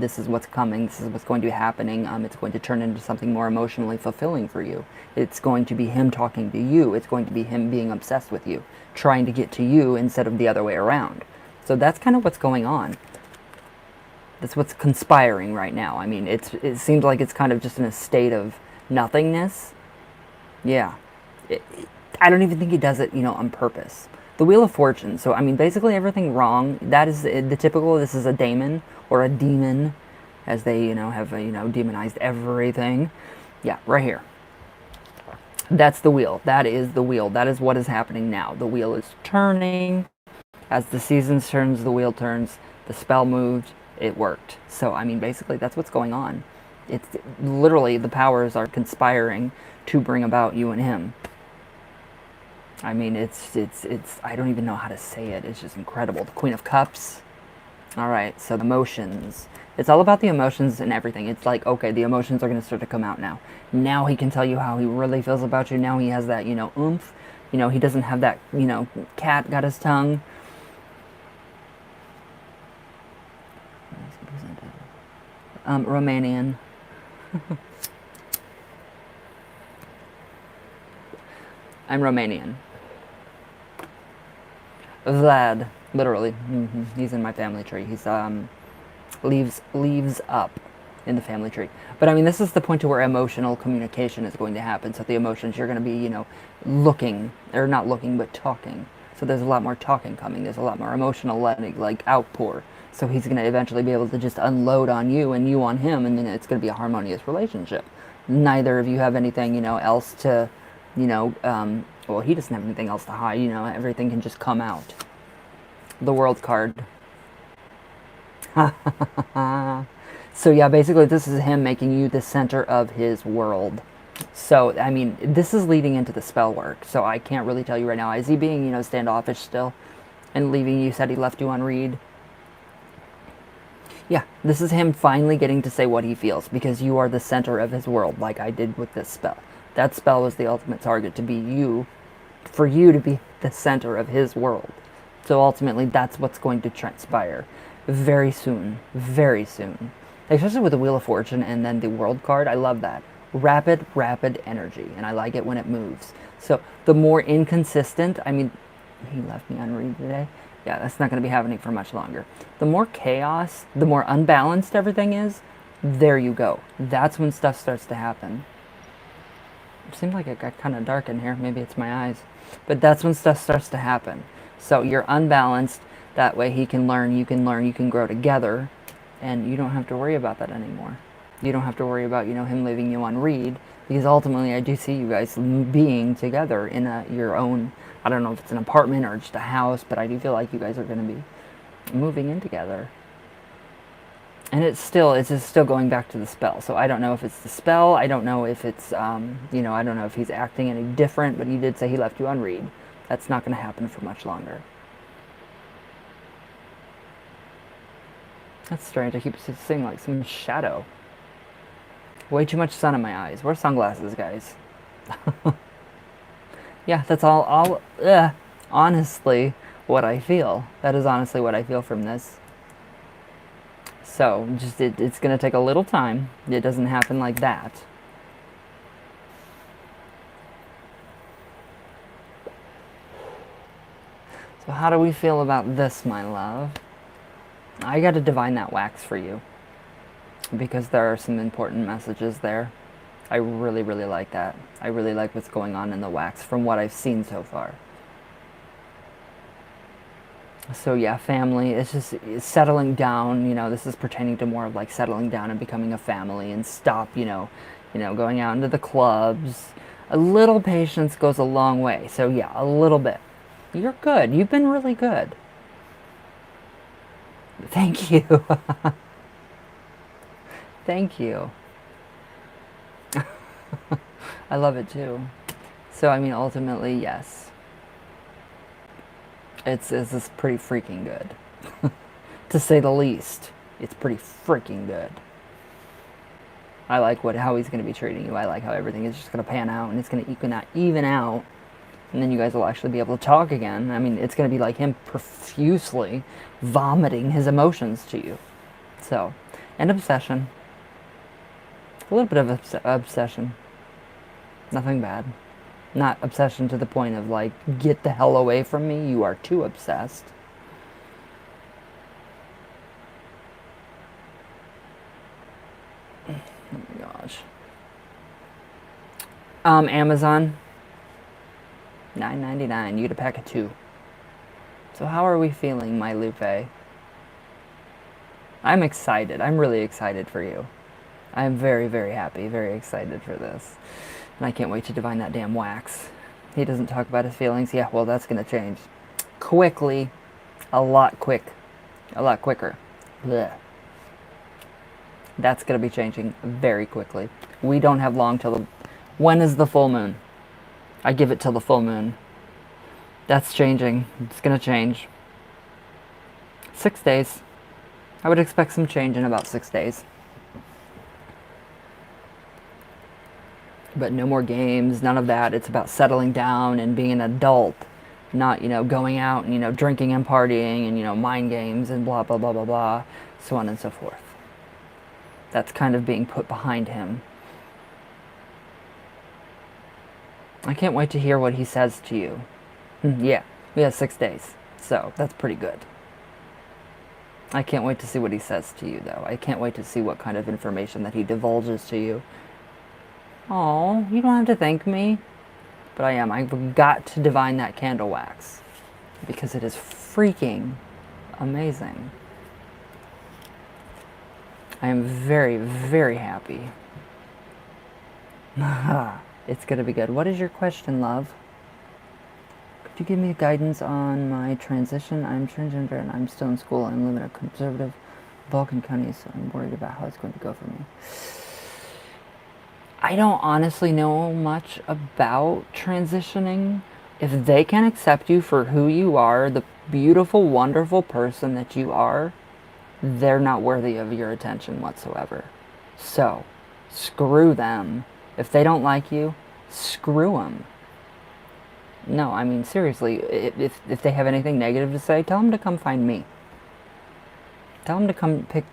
this is what's coming. This is what's going to be happening. It's going to turn into something more emotionally fulfilling for you. It's going to be him talking to you. It's going to be him being obsessed with you, trying to get to you instead of the other way around. So that's kind of what's going on. That's what's conspiring right now. I mean, it seems like it's kind of just in a state of nothingness. Yeah. I don't even think he does it, on purpose. The Wheel of Fortune. So, I mean, basically everything wrong. That is the typical, this is a daemon, or a demon, as they, have, demonized everything. Yeah, right here. That's the wheel. That is the wheel. That is what is happening now. The wheel is turning. As the seasons turns, the wheel turns. The spell moved. It worked. So, I mean, basically that's what's going on. It's literally the powers are conspiring to bring about you and him. I mean, it's, I don't even know how to say it. It's just incredible. The Queen of Cups. All right, so the emotions. It's all about the emotions and everything. It's like, okay, the emotions are going to start to come out now. Now he can tell you how he really feels about you. Now he has that, oomph. He doesn't have that, cat got his tongue. Romanian. I'm Romanian. Vlad, literally, he's in my family tree. He's leaves up in the family tree. But I mean, this is the point to where emotional communication is going to happen. So the emotions, you're going to be, looking, or not looking, but talking. So there's a lot more talking coming. There's a lot more emotional like outpour. So he's going to eventually be able to just unload on you and you on him, and then it's going to be a harmonious relationship. Neither of you have anything, else to, well, he doesn't have anything else to hide, everything can just come out. The World card. So yeah, basically this is him making you the center of his world. So, I mean, this is leading into the spell work, so I can't really tell you right now. Is he being, standoffish still and leaving you, said he left you on read? Yeah, this is him finally getting to say what he feels, because you are the center of his world, like I did with this spell. That spell was the ultimate target, to be you, for you to be the center of his world. So ultimately, that's what's going to transpire very soon, especially with the Wheel of Fortune and then the World card. I love that. Rapid energy, and I like it when it moves. So the more inconsistent, I mean, he left me on read today. Yeah, that's not going to be happening for much longer. The more chaos, the more unbalanced everything is, there you go. That's when stuff starts to happen. It seems like it got kind of dark in here. Maybe it's my eyes. But that's when stuff starts to happen. So you're unbalanced. That way he can learn, you can grow together. And you don't have to worry about that anymore. You don't have to worry about, him leaving you on read. Because ultimately I do see you guys being together in your own, I don't know if it's an apartment or just a house, but I do feel like you guys are going to be moving in together. And it's just still going back to the spell. So I don't know if it's the spell. I don't know if it's, I don't know if he's acting any different, but he did say he left you on read. That's not going to happen for much longer. That's strange. I keep seeing like some shadow. Way too much sun in my eyes. Wear sunglasses, guys. Yeah, that's all honestly what I feel. That is honestly what I feel from this. So, just it's going to take a little time. It doesn't happen like that. So how do we feel about this, my love? I got to divine that wax for you because there are some important messages there. I really, really like that. I really like what's going on in the wax from what I've seen so far. So yeah, family, it's just settling down, this is pertaining to more of like settling down and becoming a family and stop, going out into the clubs. A little patience goes a long way. So yeah, a little bit. You're good. You've been really good. Thank you. Thank you. I love it too. So, ultimately, yes. It's pretty freaking good. To say the least. It's pretty freaking good. I like how he's going to be treating you. I like how everything is just going to pan out and it's going to even out. And then you guys will actually be able to talk again. It's going to be like him profusely vomiting his emotions to you. So, and obsession. A little bit of obsession. Nothing bad. Not obsession to the point of like, get the hell away from me. You are too obsessed. Oh my gosh. Amazon. $9.99. You get a pack of 2. So how are we feeling, my Lupe? I'm excited. I'm really excited for you. I'm very, very happy, very excited for this. And I can't wait to divine that damn wax. He doesn't talk about his feelings. Yeah, well, that's going to change. Quickly. A lot quicker. Blech. That's going to be changing very quickly. We don't have long till when is the full moon? I give it till the full moon. That's changing. It's going to change. 6 days. I would expect some change in about 6 days. But no more games, none of that. It's about settling down and being an adult. Not, going out and, drinking and partying and, mind games and blah, blah, blah, blah, blah. So on and so forth. That's kind of being put behind him. I can't wait to hear what he says to you. Yeah, we have 6 days. So, that's pretty good. I can't wait to see what he says to you, though. I can't wait to see what kind of information that he divulges to you. Oh, you don't have to thank me. But I am. I've got to divine that candle wax. Because it is freaking amazing. I am very, very happy. It's going to be good. What is your question, love? Could you give me guidance on my transition? I'm transgender and I'm still in school. I'm living in a conservative Vulcan County, so I'm worried about how it's going to go for me. I don't honestly know much about transitioning. If they can accept you for who you are, the beautiful, wonderful person that you are, they're not worthy of your attention whatsoever. So, screw them. If they don't like you, screw them. No, seriously, if they have anything negative to say, tell them to come find me. Tell them to come pick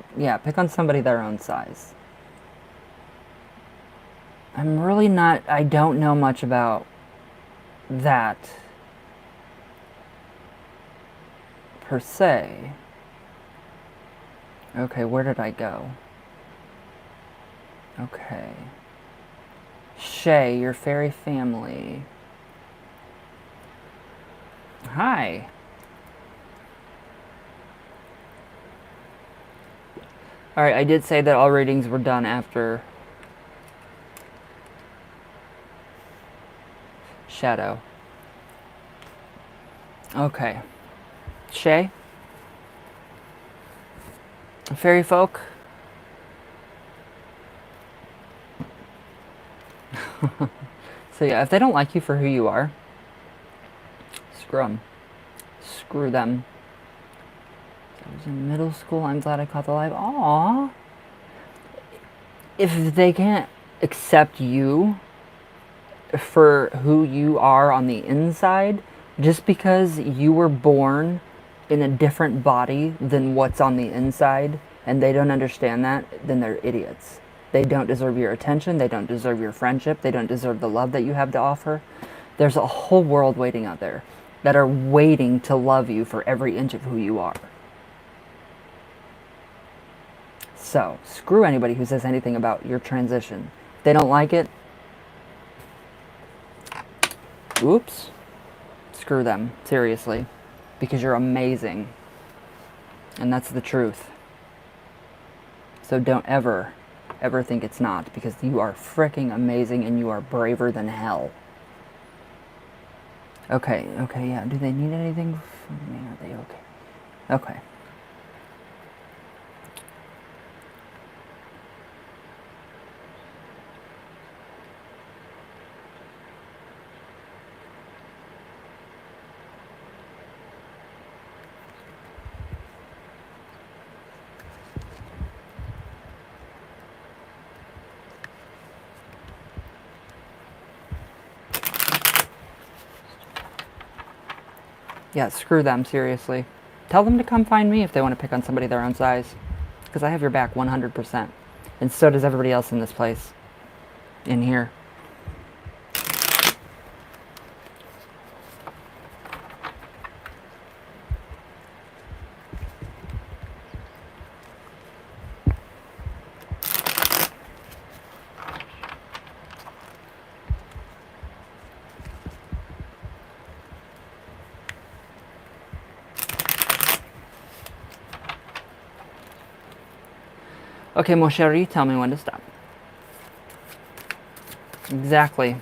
on somebody their own size. I don't know much about that per se. Okay, where did I go? Okay. Shay, your fairy family. Hi. Alright, I did say that all readings were done after Shadow. Okay. Shay? Fairy folk? So yeah, if they don't like you for who you are, screw them. Screw them. I was in middle school. I'm glad I caught the live. Aww. If they can't accept you for who you are on the inside, just because you were born in a different body than what's on the inside, and they don't understand that, then they're idiots. They don't deserve your attention. They don't deserve your friendship. They don't deserve the love that you have to offer. There's a whole world waiting out there. that are waiting to love you for every inch of who you are. So, screw anybody who says anything about your transition. If they don't like it, oops, screw them, seriously, because you're amazing. And that's the truth. So don't ever think it's not, because you are freaking amazing and you are braver than hell. Okay, yeah. Do they need anything from me? Are they okay? Okay. Yeah, screw them, seriously. Tell them to come find me if they want to pick on somebody their own size. Because I have your back 100%. And so does everybody else in this place. In here. Okay, mon chéri, tell me when to stop. Exactly.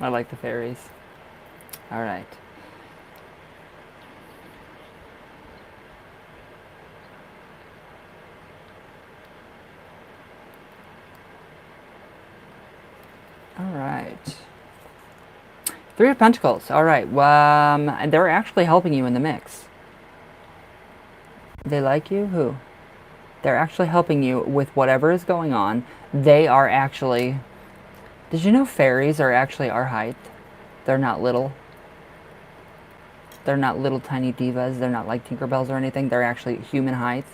I like the fairies. All right. All right. Three of Pentacles. All right. And they're actually helping you in the mix. They like you? Who? They're actually helping you with whatever is going on. They are actually... Did you know fairies are actually our height? They're not little. They're not little tiny divas. They're not like Tinkerbells or anything. They're actually human height.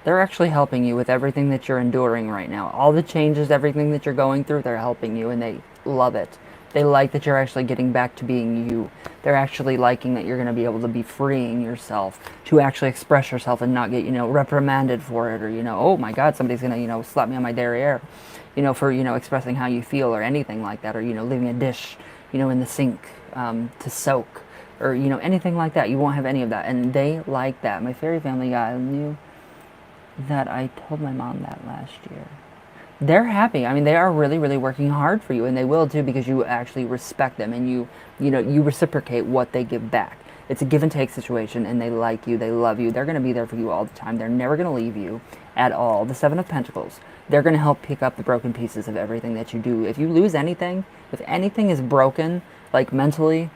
They're actually helping you with everything that you're enduring right now. All the changes, everything that you're going through, they're helping you, and they love it. They like that you're actually getting back to being you. They're actually liking that you're going to be able to be freeing yourself to actually express yourself and not get, reprimanded for it, or, oh my God, somebody's going to, slap me on my derriere, for, expressing how you feel or anything like that, or, leaving a dish, in the sink to soak, or, anything like that. You won't have any of that, and they like that. My fairy family guy knew that I told my mom that last year. They're happy. I mean, they are really, really working hard for you, and they will too, because you actually respect them, and you reciprocate what they give back. It's a give and take situation, and they like you, they love you. They're going to be there for you all the time. They're never going to leave you at all. The Seven of Pentacles. They're going to help pick up the broken pieces of everything that you do. If you lose anything, if anything is broken, like mentally,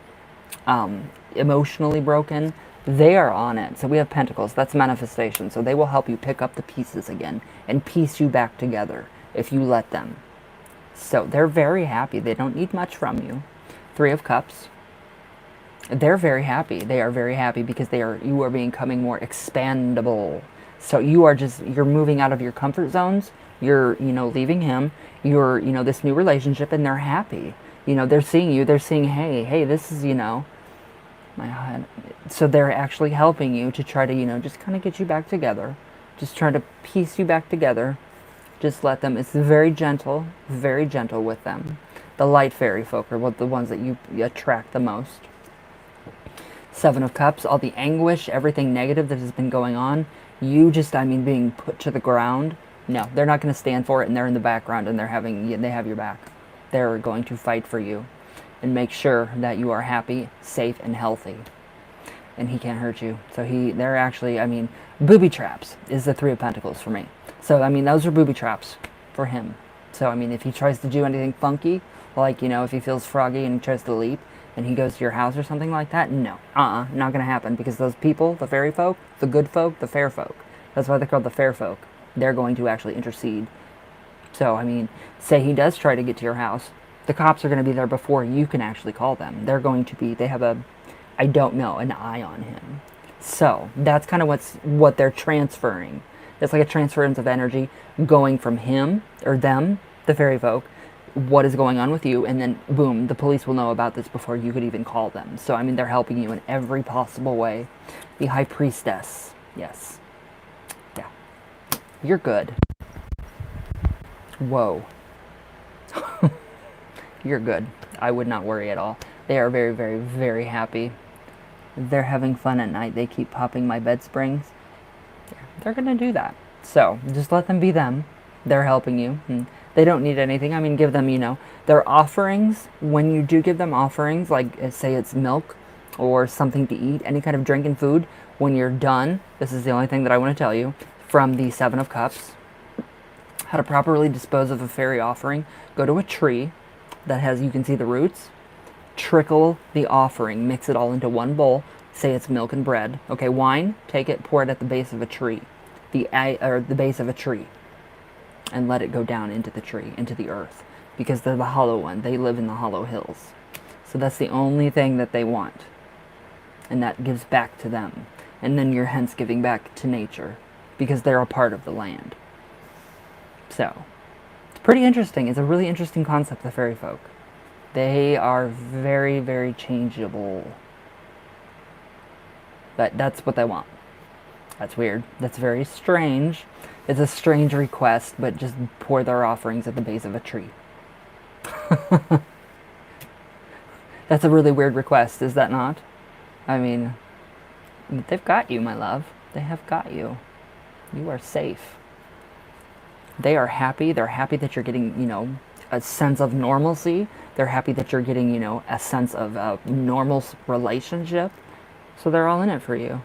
emotionally broken, they are on it. So we have Pentacles. That's manifestation. So they will help you pick up the pieces again and piece you back together if you let them. So they're very happy. They don't need much from you. Three of Cups. They're very happy. They are very happy because you are becoming more expandable. So you're moving out of your comfort zones. You're, leaving him. You're, this new relationship, and they're happy. They're seeing you. They're seeing, hey, this is, my head. So they're actually helping you to try to, just kind of get you back together. Just trying to piece you back together. Just let them. It's very gentle with them. The light fairy folk are the ones that you attract the most. Seven of Cups, all the anguish, everything negative that has been going on, being put to the ground. No, they're not going to stand for it, and they're in the background, and they have your back. They're going to fight for you and make sure that you are happy, safe, and healthy. And he can't hurt you. So they're actually, booby traps is the Three of Pentacles for me. So, those are booby traps for him. So, if he tries to do anything funky, like, if he feels froggy and he tries to leap, and he goes to your house or something like that, no. Not going to happen, because those people, the fairy folk, the good folk, the fair folk, that's why they're called the fair folk. They're going to actually intercede. So, I mean, say he does try to get to your house, the cops are going to be there before you can actually call them. They're going to be, they have a, I don't know, an eye on him. So, that's kind of what they're transferring. It's like a transference of energy going from him, or them, the fairy folk, what is going on with you, and then boom, the police will know about this before you could even call them. So, I mean, they're helping you in every possible way. The High Priestess, yes. Yeah. You're good. Whoa. You're good. I would not worry at all. They are very, very, very happy. They're having fun at night. They keep popping my bed springs. They're going to do that. So, just let them be them. They're helping you. They don't need anything. I mean, give them, their offerings. When you do give them offerings, like say it's milk or something to eat, any kind of drink and food, when you're done, this is the only thing that I want to tell you, from the Seven of Cups, how to properly dispose of a fairy offering. Go to a tree that has, you can see the roots, trickle the offering, mix it all into one bowl, say it's milk and bread. Okay, wine, take it, pour it at the base of a tree, the base of a tree, and let it go down into the tree, into the earth, because they're the hollow one. They live in the hollow hills. So that's the only thing that they want, and that gives back to them. And then you're hence giving back to nature, because they're a part of the land. So, it's pretty interesting. It's a really interesting concept, the fairy folk. They are very, very changeable. But that's what they want. That's weird. That's very strange. It's a strange request, but just pour their offerings at the base of a tree. That's a really weird request, is that not? I mean, they've got you, my love. They have got you. You are safe. They are happy. They're happy that you're getting, a sense of normalcy. They're happy that you're getting, a sense of a normal relationship. So they're all in it for you.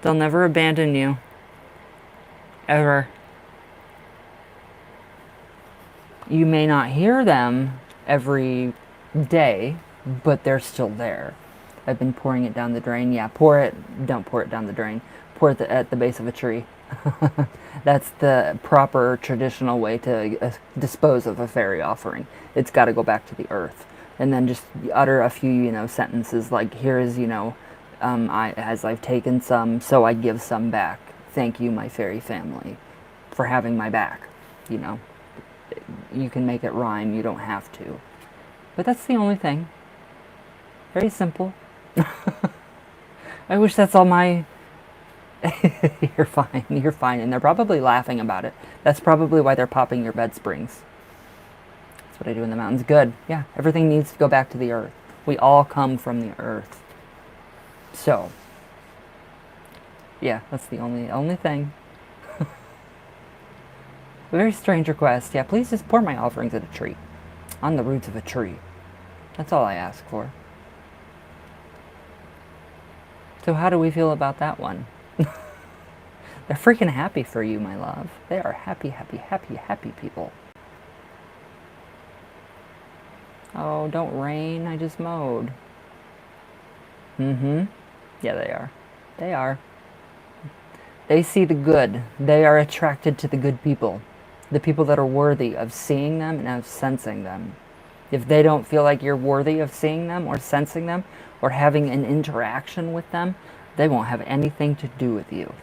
They'll never abandon you. Ever. You may not hear them every day, but they're still there. I've been pouring it down the drain. Yeah, don't pour it down the drain. Pour it at the base of a tree. That's the proper traditional way to dispose of a fairy offering. It's got to go back to the earth. And then just utter a few, sentences like, here is, as I've taken some, so I give some back. Thank you, my fairy family, for having my back. You can make it rhyme. You don't have to. But that's the only thing. Very simple. I wish that's all my... You're fine. You're fine. And they're probably laughing about it. That's probably why they're popping your bed springs. That's what I do in the mountains. Good. Yeah, everything needs to go back to the earth. We all come from the earth. So, yeah, that's the only thing. A very strange request. Yeah, please just pour my offerings at a tree. On the roots of a tree. That's all I ask for. So how do we feel about that one? They're freaking happy for you, my love. They are happy, happy, happy, happy people. Oh, don't rain. I just mowed. Yeah, they are. They are. They see the good. They are attracted to the good people. The people that are worthy of seeing them and of sensing them. If they don't feel like you're worthy of seeing them or sensing them or having an interaction with them, they won't have anything to do with you.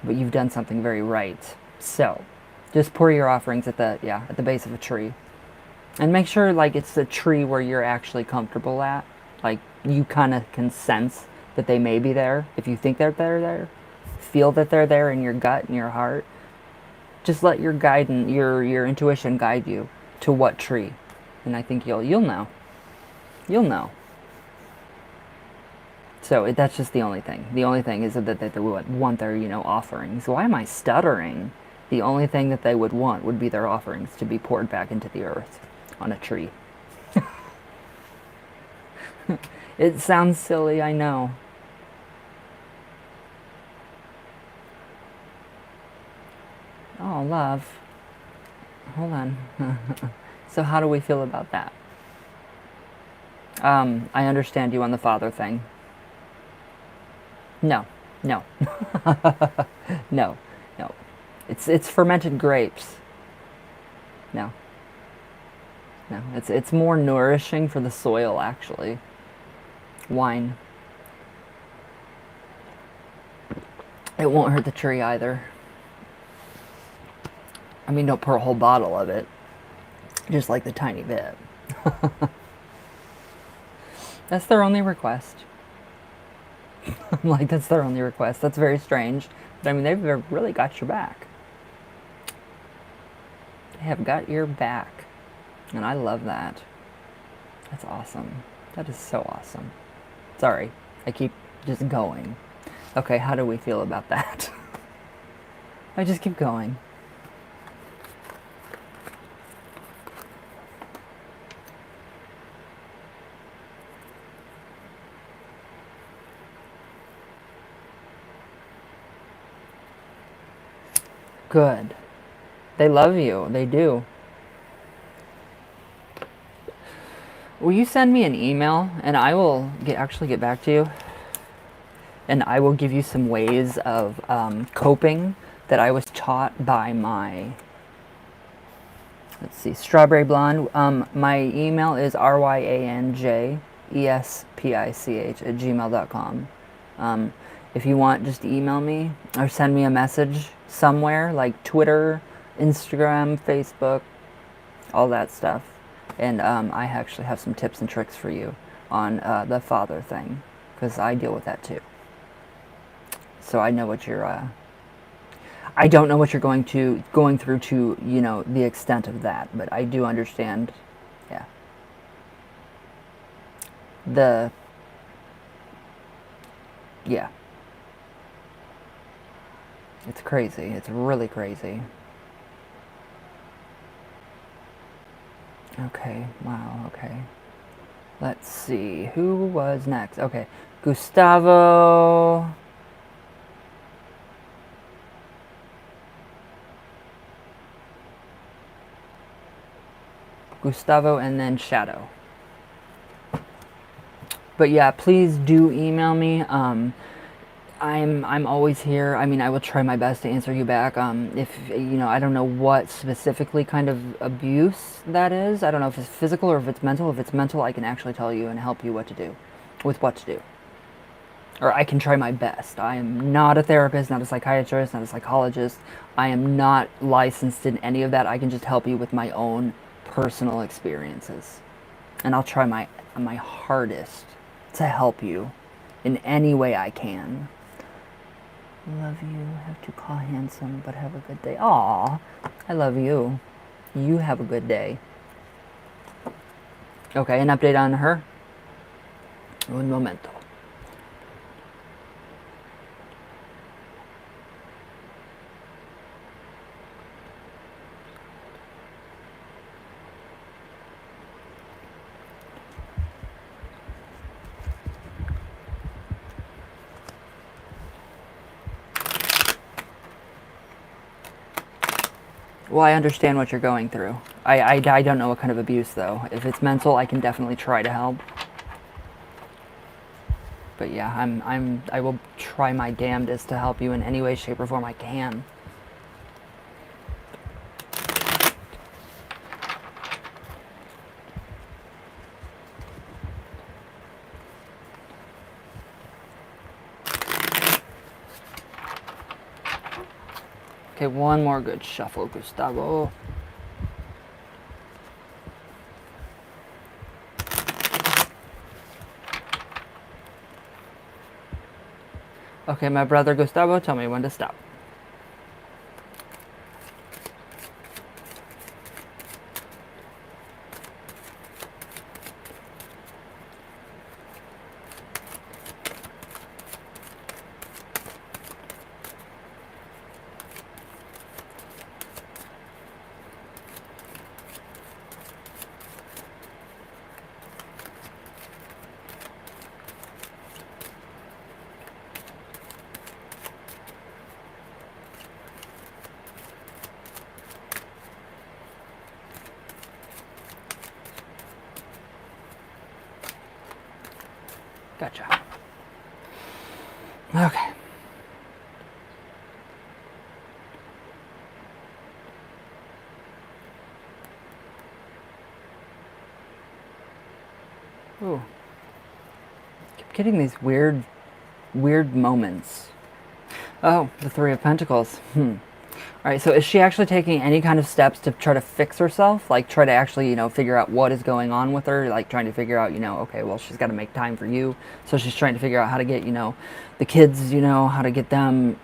But you've done something very right. So, just pour your offerings at the base of a tree. And make sure, it's a tree where you're actually comfortable at. You kind of can sense that they may be there. If you think that they're there, feel that they're there in your gut and your heart. Just let your your intuition guide you to what tree. And I think you'll know. You'll know. So that's just the only thing. The only thing is that they would want their, offerings. Why am I stuttering? The only thing that they would want would be their offerings to be poured back into the earth on a tree. It sounds silly, I know. Oh, love. Hold on. So how do we feel about that? I understand you on the father thing. No. No. No. No. It's fermented grapes. No. No. It's more nourishing for the soil actually. Wine. It won't hurt the tree either. I mean, don't pour a whole bottle of it. Just like the tiny bit. That's their only request. I'm like, that's their only request. That's very strange. But I mean, they've really got your back. They have got your back. And I love that. That's awesome. That is so awesome. Sorry, I keep just going. Okay, how do we feel about that? I just keep going. Good. They love you. They do. Will you send me an email and I will actually get back to you? And I will give you some ways of coping that I was taught by my, let's see, Strawberry Blonde. My email is ryanjespich@gmail.com. If you want, just email me or send me a message somewhere, like Twitter, Instagram, Facebook, all that stuff. And I actually have some tips and tricks for you on the father thing, because I deal with that too. So I know what you're. I don't know what you're going through to, you know, the extent of that, but I do understand. Yeah. Yeah. It's crazy. It's really crazy. Okay. Wow. Okay. Let's see. Who was next? Okay. Gustavo. Gustavo and then Shadow. But yeah, please do email me. I'm always here. I mean, I will try my best to answer you back. If you know, I don't know what specifically kind of abuse that is. I don't know if it's physical or if it's mental. If it's mental, I can actually tell you and help you what to do, with what to do. Or I can try my best. I am not a therapist, not a psychiatrist, not a psychologist. I am not licensed in any of that. I can just help you with my own personal experiences. And I'll try my hardest to help you in any way I can. Love you. Have to call handsome, but have a good day. Aw, I love you. You have a good day. Okay, an update on her. Un momento. Well, I understand what you're going through. I don't know what kind of abuse, though. If it's mental, I can definitely try to help. But yeah, I will try my damnedest to help you in any way, shape, or form I can. Okay, one more good shuffle, Gustavo. Okay, my brother Gustavo, tell me when to stop. Gotcha. Okay. Ooh. Keep getting these weird moments. Oh, the Three of Pentacles. Alright, so is she actually taking any kind of steps to try to fix herself? Like, try to actually, figure out what is going on with her? Like, trying to figure out, okay, well, she's got to make time for you. So she's trying to figure out how to get, the kids, how to get them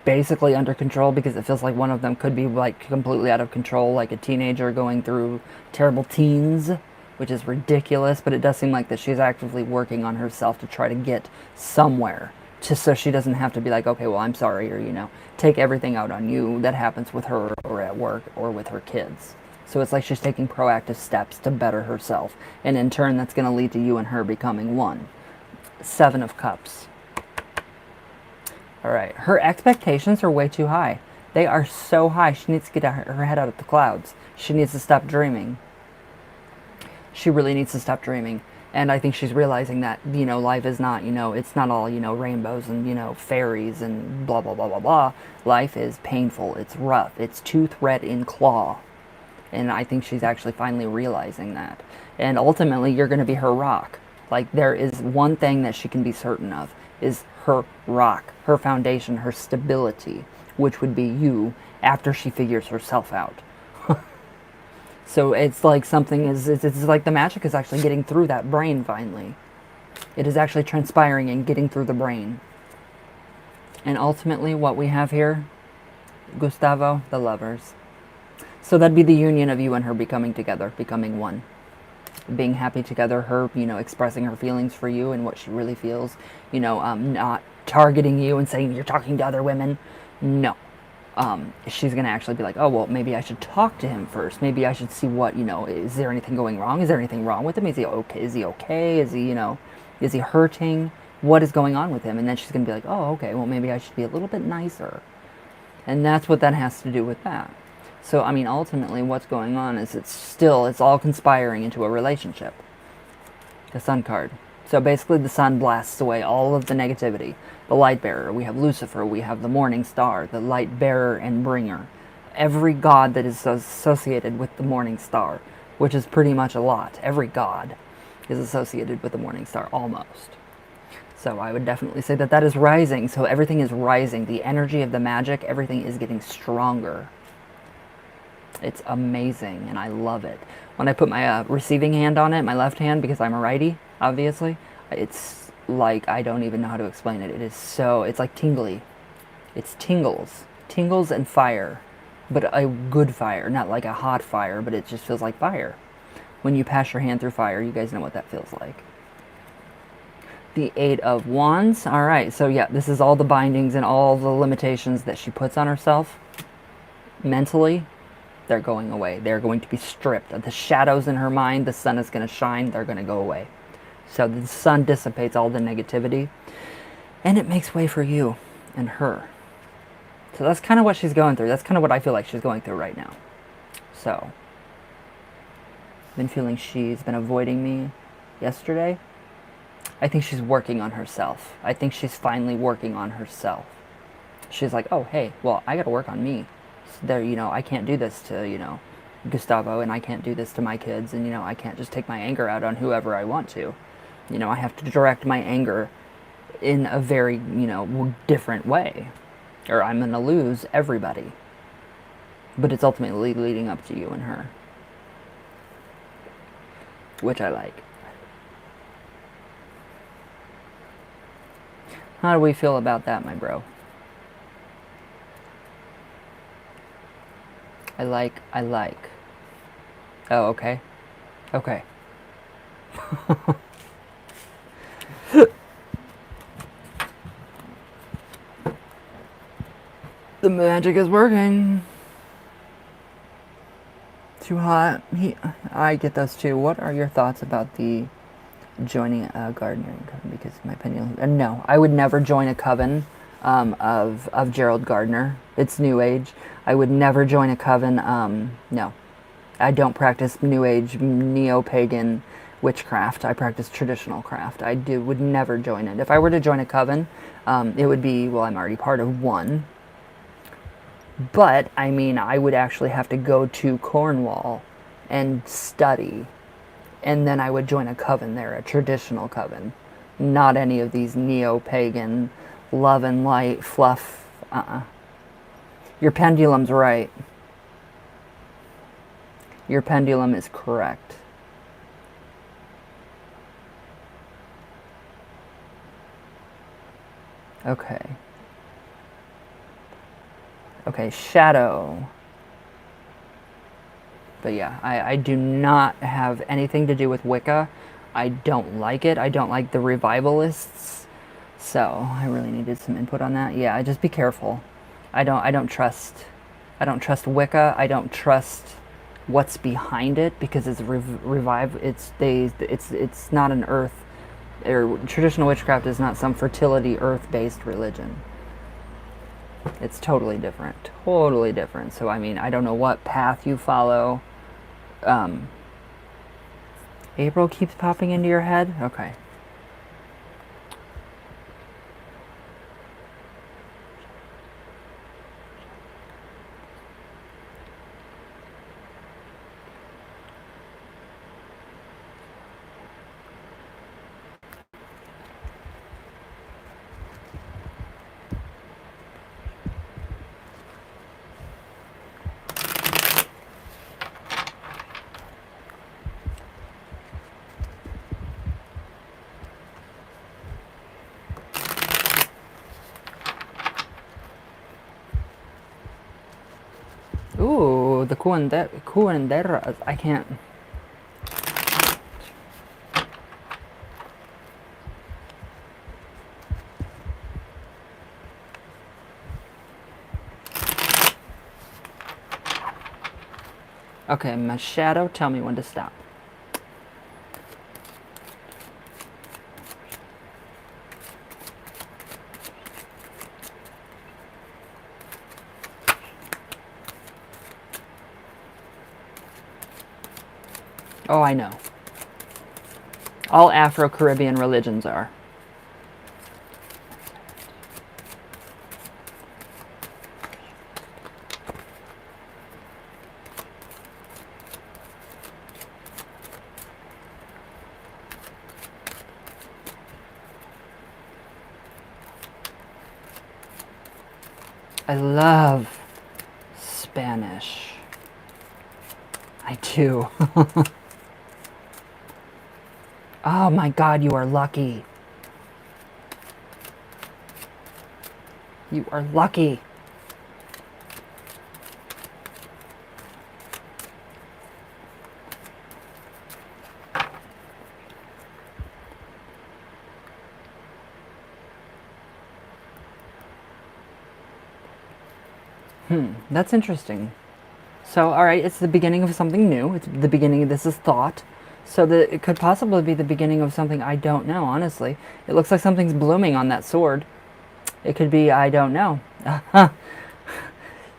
basically under control, because it feels like one of them could be, like, completely out of control, like a teenager going through terrible teens, which is ridiculous. But it does seem like that she's actively working on herself to try to get somewhere. Just so she doesn't have to be like, okay, well, I'm sorry, or, take everything out on you that happens with her or at work or with her kids. So it's like she's taking proactive steps to better herself. And in turn, that's going to lead to you and her becoming one. Seven of Cups. All right. Her expectations are way too high. They are so high. She needs to get her head out of the clouds. She needs to stop dreaming. She really needs to stop dreaming. And I think she's realizing that, life is not, it's not all, rainbows and, fairies and blah, blah, blah, blah, blah. Life is painful. It's rough. It's tooth, red, and claw. And I think she's actually finally realizing that. And ultimately, you're going to be her rock. Like, there is one thing that she can be certain of, is her rock, her foundation, her stability, which would be you after she figures herself out. So it's like something is, it's like the magic is actually getting through that brain finally. It is actually transpiring and getting through the brain. And ultimately what we have here, Gustavo, the lovers. So that'd be the union of you and her becoming together, becoming one. Being happy together, her, expressing her feelings for you and what she really feels. Not targeting you and saying you're talking to other women. No. She's going to actually be like, oh, well, maybe I should talk to him first. Maybe I should see what, is there anything going wrong? Is there anything wrong with him? Is he okay? Is he okay? Is he, is he hurting? What is going on with him? And then she's going to be like, oh, okay, well, maybe I should be a little bit nicer. And that's what that has to do with that. So, I mean, ultimately what's going on is it's all conspiring into a relationship. The Sun card. So basically the sun blasts away all of the negativity. The light bearer, we have Lucifer, we have the morning star, the light bearer and bringer. Every god that is associated with the morning star, which is pretty much a lot. Every god is associated with the morning star, almost. So I would definitely say that that is rising. So everything is rising. The energy of the magic, everything is getting stronger. It's amazing, and I love it. When I put my receiving hand on it, my left hand, because I'm a righty, obviously, it's like, I don't even know how to explain it. It is so, it's like tingly. It's tingles. Tingles and fire, but a good fire, not like a hot fire, but it just feels like fire. When you pass your hand through fire, you guys know what that feels like. The Eight of Wands. All right, so yeah, this is all the bindings and all the limitations that she puts on herself mentally. They're going away. They're going to be stripped. The shadows in her mind, the sun is going to shine. They're going to go away. So the sun dissipates all the negativity, and it makes way for you and her. So that's kind of what she's going through. That's kind of what I feel like she's going through right now. So, been feeling she's been avoiding me yesterday. I think she's working on herself. I think she's finally working on herself. She's like, oh, hey, well, I got to work on me. There, I can't do this to, Gustavo, and I can't do this to my kids, and, I can't just take my anger out on whoever I want to. I have to direct my anger in a very, different way, or I'm going to lose everybody. But it's ultimately leading up to you and her, which I like. How do we feel about that, my bro? I like. Oh, okay. Okay. The magic is working. Too hot. I get those too. What are your thoughts about the joining a gardening coven? Because my opinion, no, I would never join a coven of Gerald Gardner. It's New Age. I would never join a coven. No, I don't practice New Age, neo-pagan witchcraft. I practice traditional craft. Would never join it. If I were to join a coven, it would be, well, I'm already part of one. But, I mean, I would actually have to go to Cornwall and study and then I would join a coven there, a traditional coven. Not any of these neo-pagan love and light fluff. Your pendulum's right. Your pendulum is correct. Okay. Okay, shadow. But yeah, I do not have anything to do with Wicca. I don't like it. I don't like the revivalists. So I really needed some input on that. Yeah, just be careful. I don't trust Wicca. I don't trust what's behind it, because it's it's not an earth, or traditional witchcraft is not some fertility earth-based religion. It's totally different. Totally different. So I mean, I don't know what path you follow. April keeps popping into your head? Okay. Ooh, the curanderas. I can't. Okay, my shadow, tell me when to stop. Oh, I know. All Afro-Caribbean religions are. I love Spanish. I do. Oh my God, you are lucky. You are lucky. That's interesting. So, all right, it's the beginning of something new. It's the beginning of this is thought. So that it could possibly be the beginning of something I don't know, honestly. It looks like something's blooming on that sword. It could be, I don't know.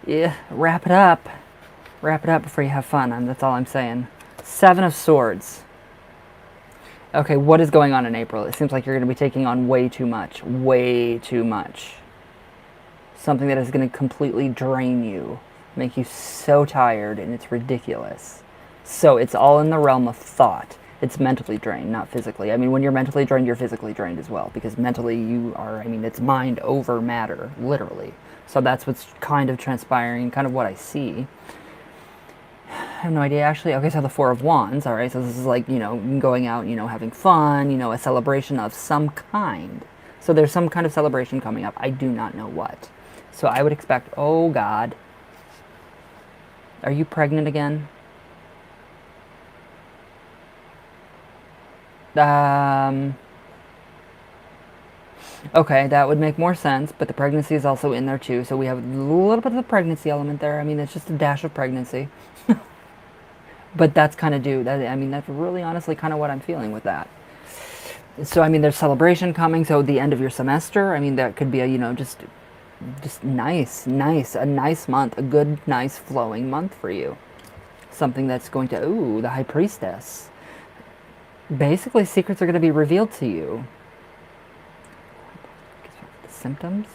Yeah, wrap it up. Wrap it up before you have fun. That's all I'm saying. 7 of Swords. Okay, what is going on in April? It seems like you're going to be taking on way too much. Way too much. Something that is going to completely drain you. Make you so tired, and it's ridiculous. So it's all in the realm of thought. It's mentally drained, not physically. I mean, when you're mentally drained, you're physically drained as well. Because mentally you are, I mean, it's mind over matter, literally. So that's what's kind of transpiring, kind of what I see. I have no idea, actually. Okay, so the 4 of Wands, all right? So this is like, you know, going out, you know, having fun, you know, a celebration of some kind. So there's some kind of celebration coming up. I do not know what. So I would expect, oh God. Are you pregnant again? Okay, that would make more sense, but the pregnancy is also in there too, so we have a little bit of the pregnancy element there. I mean, it's just a dash of pregnancy. But that's kind of I mean, that's really honestly kind of what I'm feeling with that. So, I mean, there's celebration coming, so the end of your semester, I mean, that could be a, you know, just nice, a nice month, a good, nice, flowing month for you. Something that's going to, ooh, the High Priestess. Basically, secrets are going to be revealed to you. The symptoms?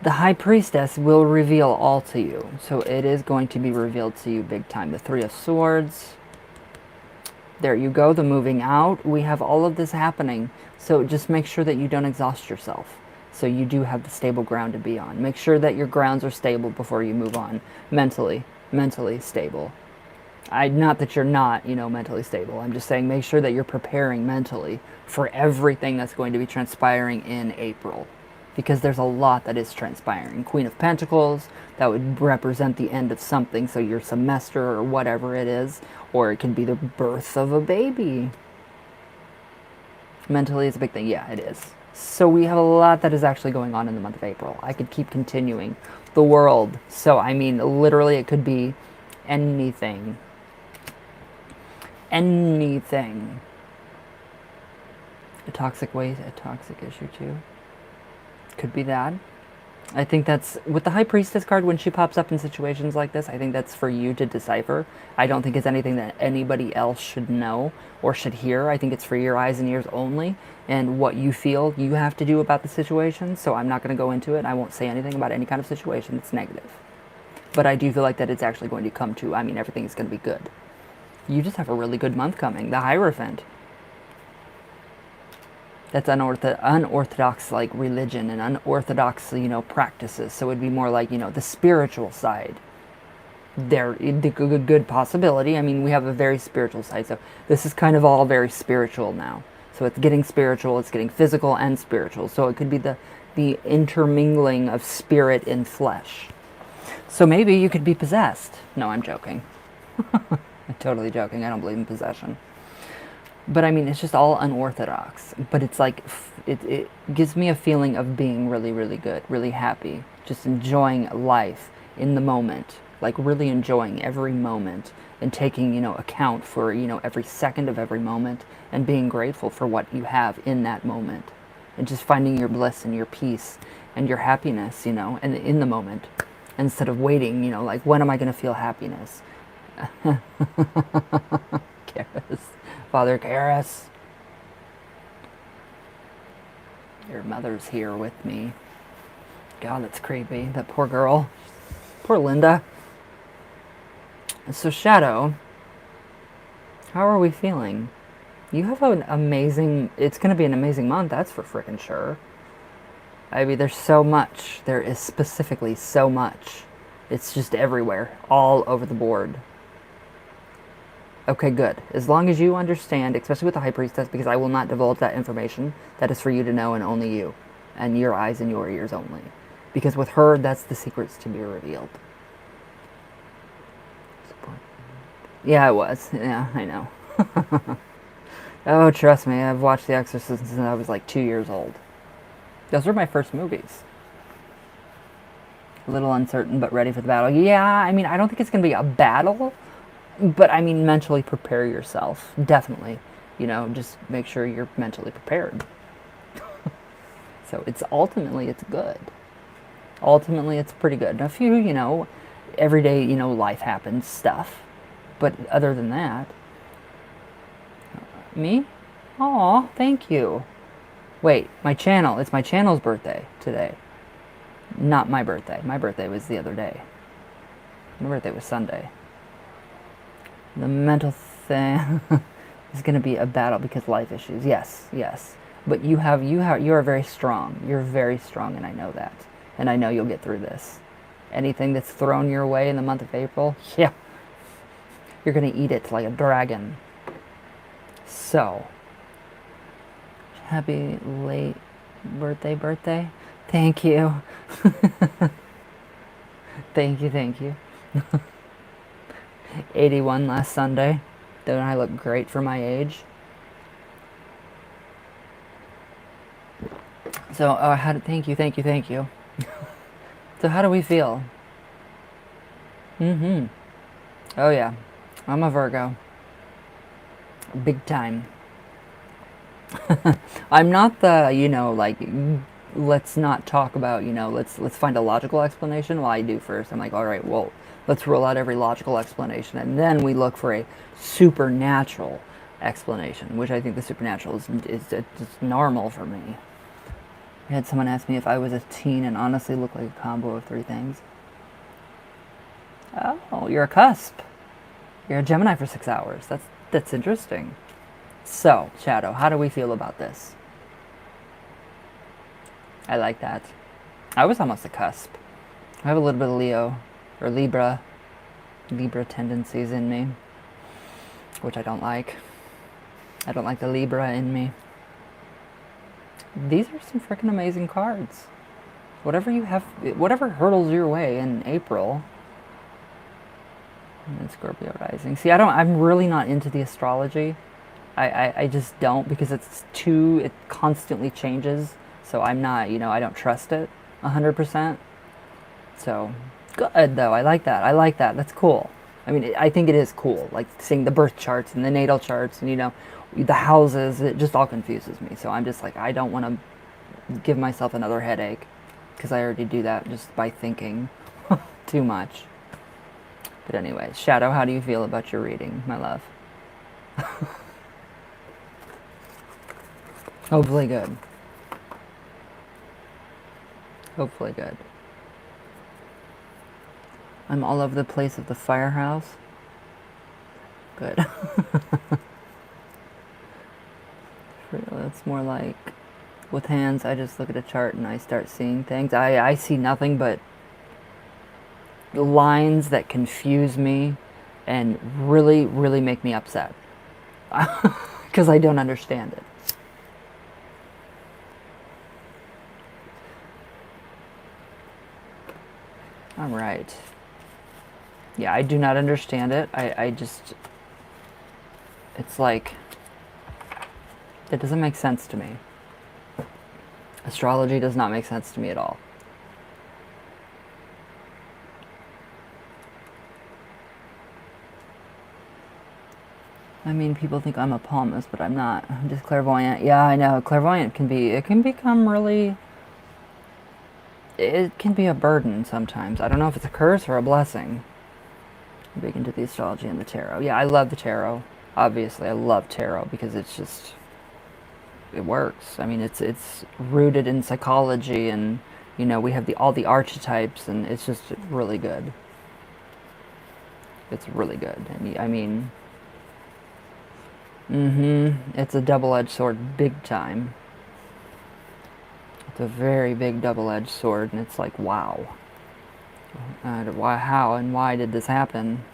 The High Priestess will reveal all to you. So it is going to be revealed to you big time. The 3 of Swords. There you go, the moving out. We have all of this happening. So just make sure that you don't exhaust yourself. So you do have the stable ground to be on. Make sure that your grounds are stable before you move on. Mentally stable. Not that you're not, mentally stable. I'm just saying make sure that you're preparing mentally for everything that's going to be transpiring in April. Because there's a lot that is transpiring. Queen of Pentacles, that would represent the end of something, so your semester or whatever it is, or it can be the birth of a baby. Mentally is a big thing. Yeah, it is. So we have a lot that is actually going on in the month of April. I could keep continuing. The world. So, I mean, literally it could be anything. Anything. A toxic issue too. Could be that. I think that's, with the High Priestess card, when she pops up in situations like this, I think that's for you to decipher. I don't think it's anything that anybody else should know or should hear. I think it's for your eyes and ears only, and what you feel you have to do about the situation. So I'm not going to go into it. I won't say anything about any kind of situation that's negative. But I do feel like that it's actually going to come to, everything is going to be good. You just have a really good month coming. The Hierophant. That's unorthodox, like, religion and unorthodox, practices. So it'd be more like, the spiritual side. The good possibility. We have a very spiritual side. So this is kind of all very spiritual now. So it's getting spiritual, it's getting physical and spiritual. So it could be the intermingling of spirit and flesh. So maybe you could be possessed. No, I'm joking. I'm totally joking. I don't believe in possession. But it's just all unorthodox. But it's like, it gives me a feeling of being really, really good, really happy. Just enjoying life in the moment. Like really enjoying every moment. And taking, account for, every second of every moment. And being grateful for what you have in that moment. And just finding your bliss and your peace and your happiness, and in the moment. Instead of waiting, like, when am I going to feel happiness? Karis. Father Karis. Your mother's here with me. God, that's creepy. That poor girl. Poor Linda. So, Shadow, how are we feeling? You have an amazing... It's going to be an amazing month, that's for frickin' sure. There's so much. There is specifically so much. It's just everywhere. All over the board. Okay, good. As long as you understand, especially with the High Priestess, because I will not divulge that information. That is for you to know, and only you. And your eyes and your ears only. Because with her, that's the secrets to be revealed. Yeah, it was. Yeah, I know. Oh, trust me, I've watched The Exorcist since I was like 2 years old. Those were my first movies. A little uncertain, but ready for the battle. Yeah, I don't think it's going to be a battle. But, mentally prepare yourself. Definitely. Just make sure you're mentally prepared. So, ultimately, it's good. Ultimately, it's pretty good. Now, a few, everyday, life happens stuff. But other than that... Me? Aw, thank you. Wait, my channel. It's my channel's birthday today. Not my birthday. My birthday was the other day. My birthday was Sunday. The mental thing is going to be a battle because life issues. Yes. But you are very strong. You're very strong, and I know that. And I know you'll get through this. Anything that's thrown your way in the month of April, yeah, you're going to eat it like a dragon. So, happy late birthday. Thank you. Thank you. 81 last Sunday. Don't I look great for my age? So, thank you. So how do we feel? Oh yeah, I'm a Virgo. Big time. I'm not the, let's not talk about, let's find a logical explanation. Well, I do first. I'm like, all right, well, let's rule out every logical explanation, and then we look for a supernatural explanation, which I think the supernatural is just normal for me. I had someone ask me if I was a teen and honestly looked like a combo of three things. Oh, you're a cusp. You're a Gemini for 6 hours. That's interesting. So, Shadow, how do we feel about this? I like that. I was almost a cusp. I have a little bit of Leo, or Libra tendencies in me, which I don't like. I don't like the Libra in me. These are some freaking amazing cards. Whatever you have, whatever hurdles your way in April. And then Scorpio rising. See, I'm really not into the astrology. I just don't, because it constantly changes. So I'm not, I don't trust it 100%. So, good though. I like that. That's cool. I mean, I think it is cool. Like seeing the birth charts and the natal charts and, the houses, it just all confuses me. So I'm just like, I don't want to give myself another headache, because I already do that just by thinking too much. But anyway, Shadow, how do you feel about your reading, my love? Hopefully good. Hopefully good. I'm all over the place of the firehouse. Good. It's more like, with hands, I just look at a chart and I start seeing things. I see nothing but lines that confuse me and really, really make me upset. Because I don't understand it. All right. Yeah, I do not understand it. I just, it's like, it doesn't make sense to me. Astrology does not make sense to me at all. I mean, people think I'm a palmist, but I'm not. I'm just clairvoyant. Yeah, I know. Clairvoyant it can become really, it can be a burden sometimes. I don't know if it's a curse or a blessing. I'm big into the astrology and the tarot. Yeah, I love the tarot. Obviously, I love tarot because it's just, it works. I mean, it's rooted in psychology, and we have all the archetypes, and it's just really good. It's really good. And I mean, it's a double-edged sword, big time. It's a very big double-edged sword, and it's like, wow. How and why did this happen?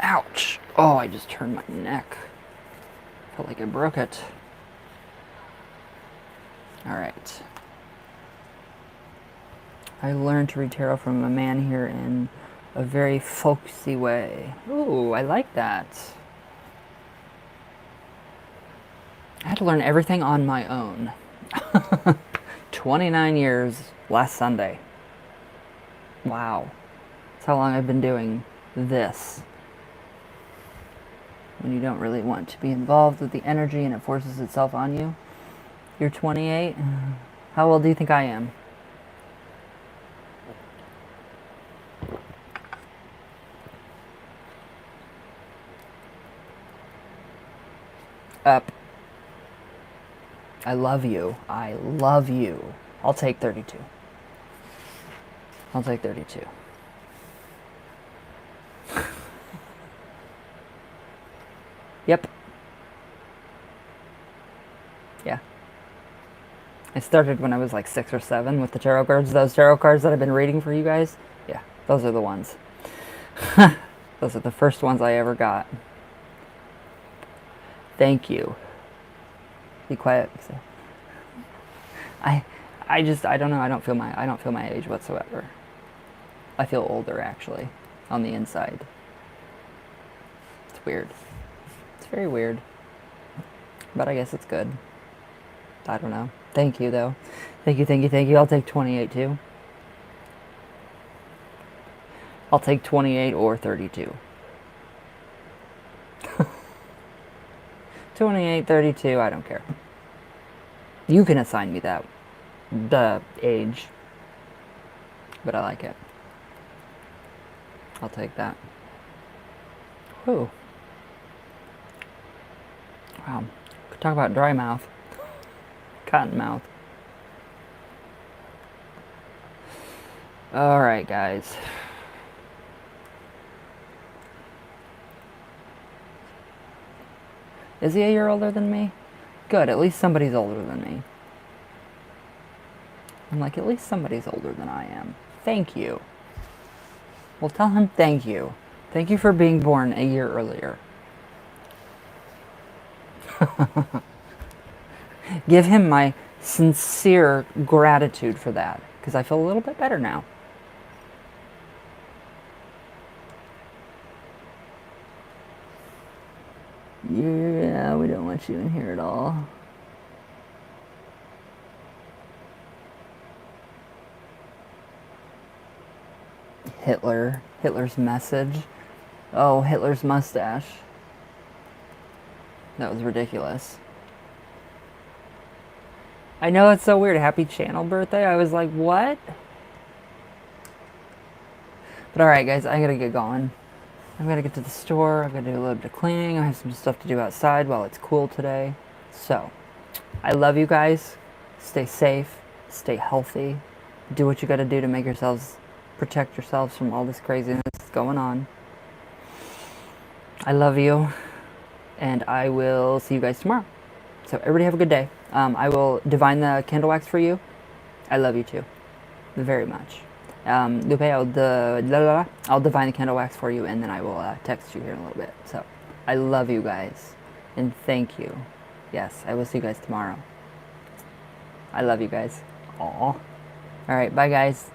Ouch! Oh, I just turned my neck. Felt like I broke it. Alright. I learned to read tarot from a man here in a very folksy way. Ooh, I like that. I had to learn everything on my own. 29 years last Sunday. Wow. That's how long I've been doing this. When you don't really want to be involved with the energy and it forces itself on you. You're 28? How old do you think I am? Up. I love you. I love you. I'll take 32. I'll take 32. Yep. Yeah. I started when I was like 6 or 7 with the tarot cards. Those tarot cards that I've been reading for you guys. Yeah, those are the ones. Those are the first ones I ever got. Thank you. Be quiet. I don't know. I don't feel my age whatsoever. I feel older, actually, on the inside. It's weird. It's very weird. But I guess it's good. I don't know. Thank you, though. Thank you. I'll take 28, too. I'll take 28 or 32. 28, 32, I don't care. You can assign me that, the age, but I like it. I'll take that. Ooh. Wow. Could talk about dry mouth. Cotton mouth. Alright, guys. Is he a year older than me? Good, at least somebody's older than me. I'm like, at least somebody's older than I am. Thank you. Well, tell him thank you. Thank you for being born a year earlier. Give him my sincere gratitude for that, because I feel a little bit better now. Yeah, we don't want you in here at all. Hitler's message. Oh, Hitler's mustache. That was ridiculous. I know, it's so weird. Happy channel birthday. I was like, what? But alright, guys, I gotta get going. I'm gonna get to the store. I'm gonna do a little bit of cleaning. I have some stuff to do outside while it's cool today. So, I love you guys. Stay safe. Stay healthy. Do what you gotta do to make yourselves, protect yourselves from all this craziness that's going on. I love you. And I will see you guys tomorrow. So, everybody have a good day. I will divine the candle wax for you. I love you too. Very much. Lupe, I'll divine the candle wax for you, and then I will text you here in a little bit. So, I love you guys, and thank you. Yes, I will see you guys tomorrow. I love you guys. Aw. Alright, bye guys.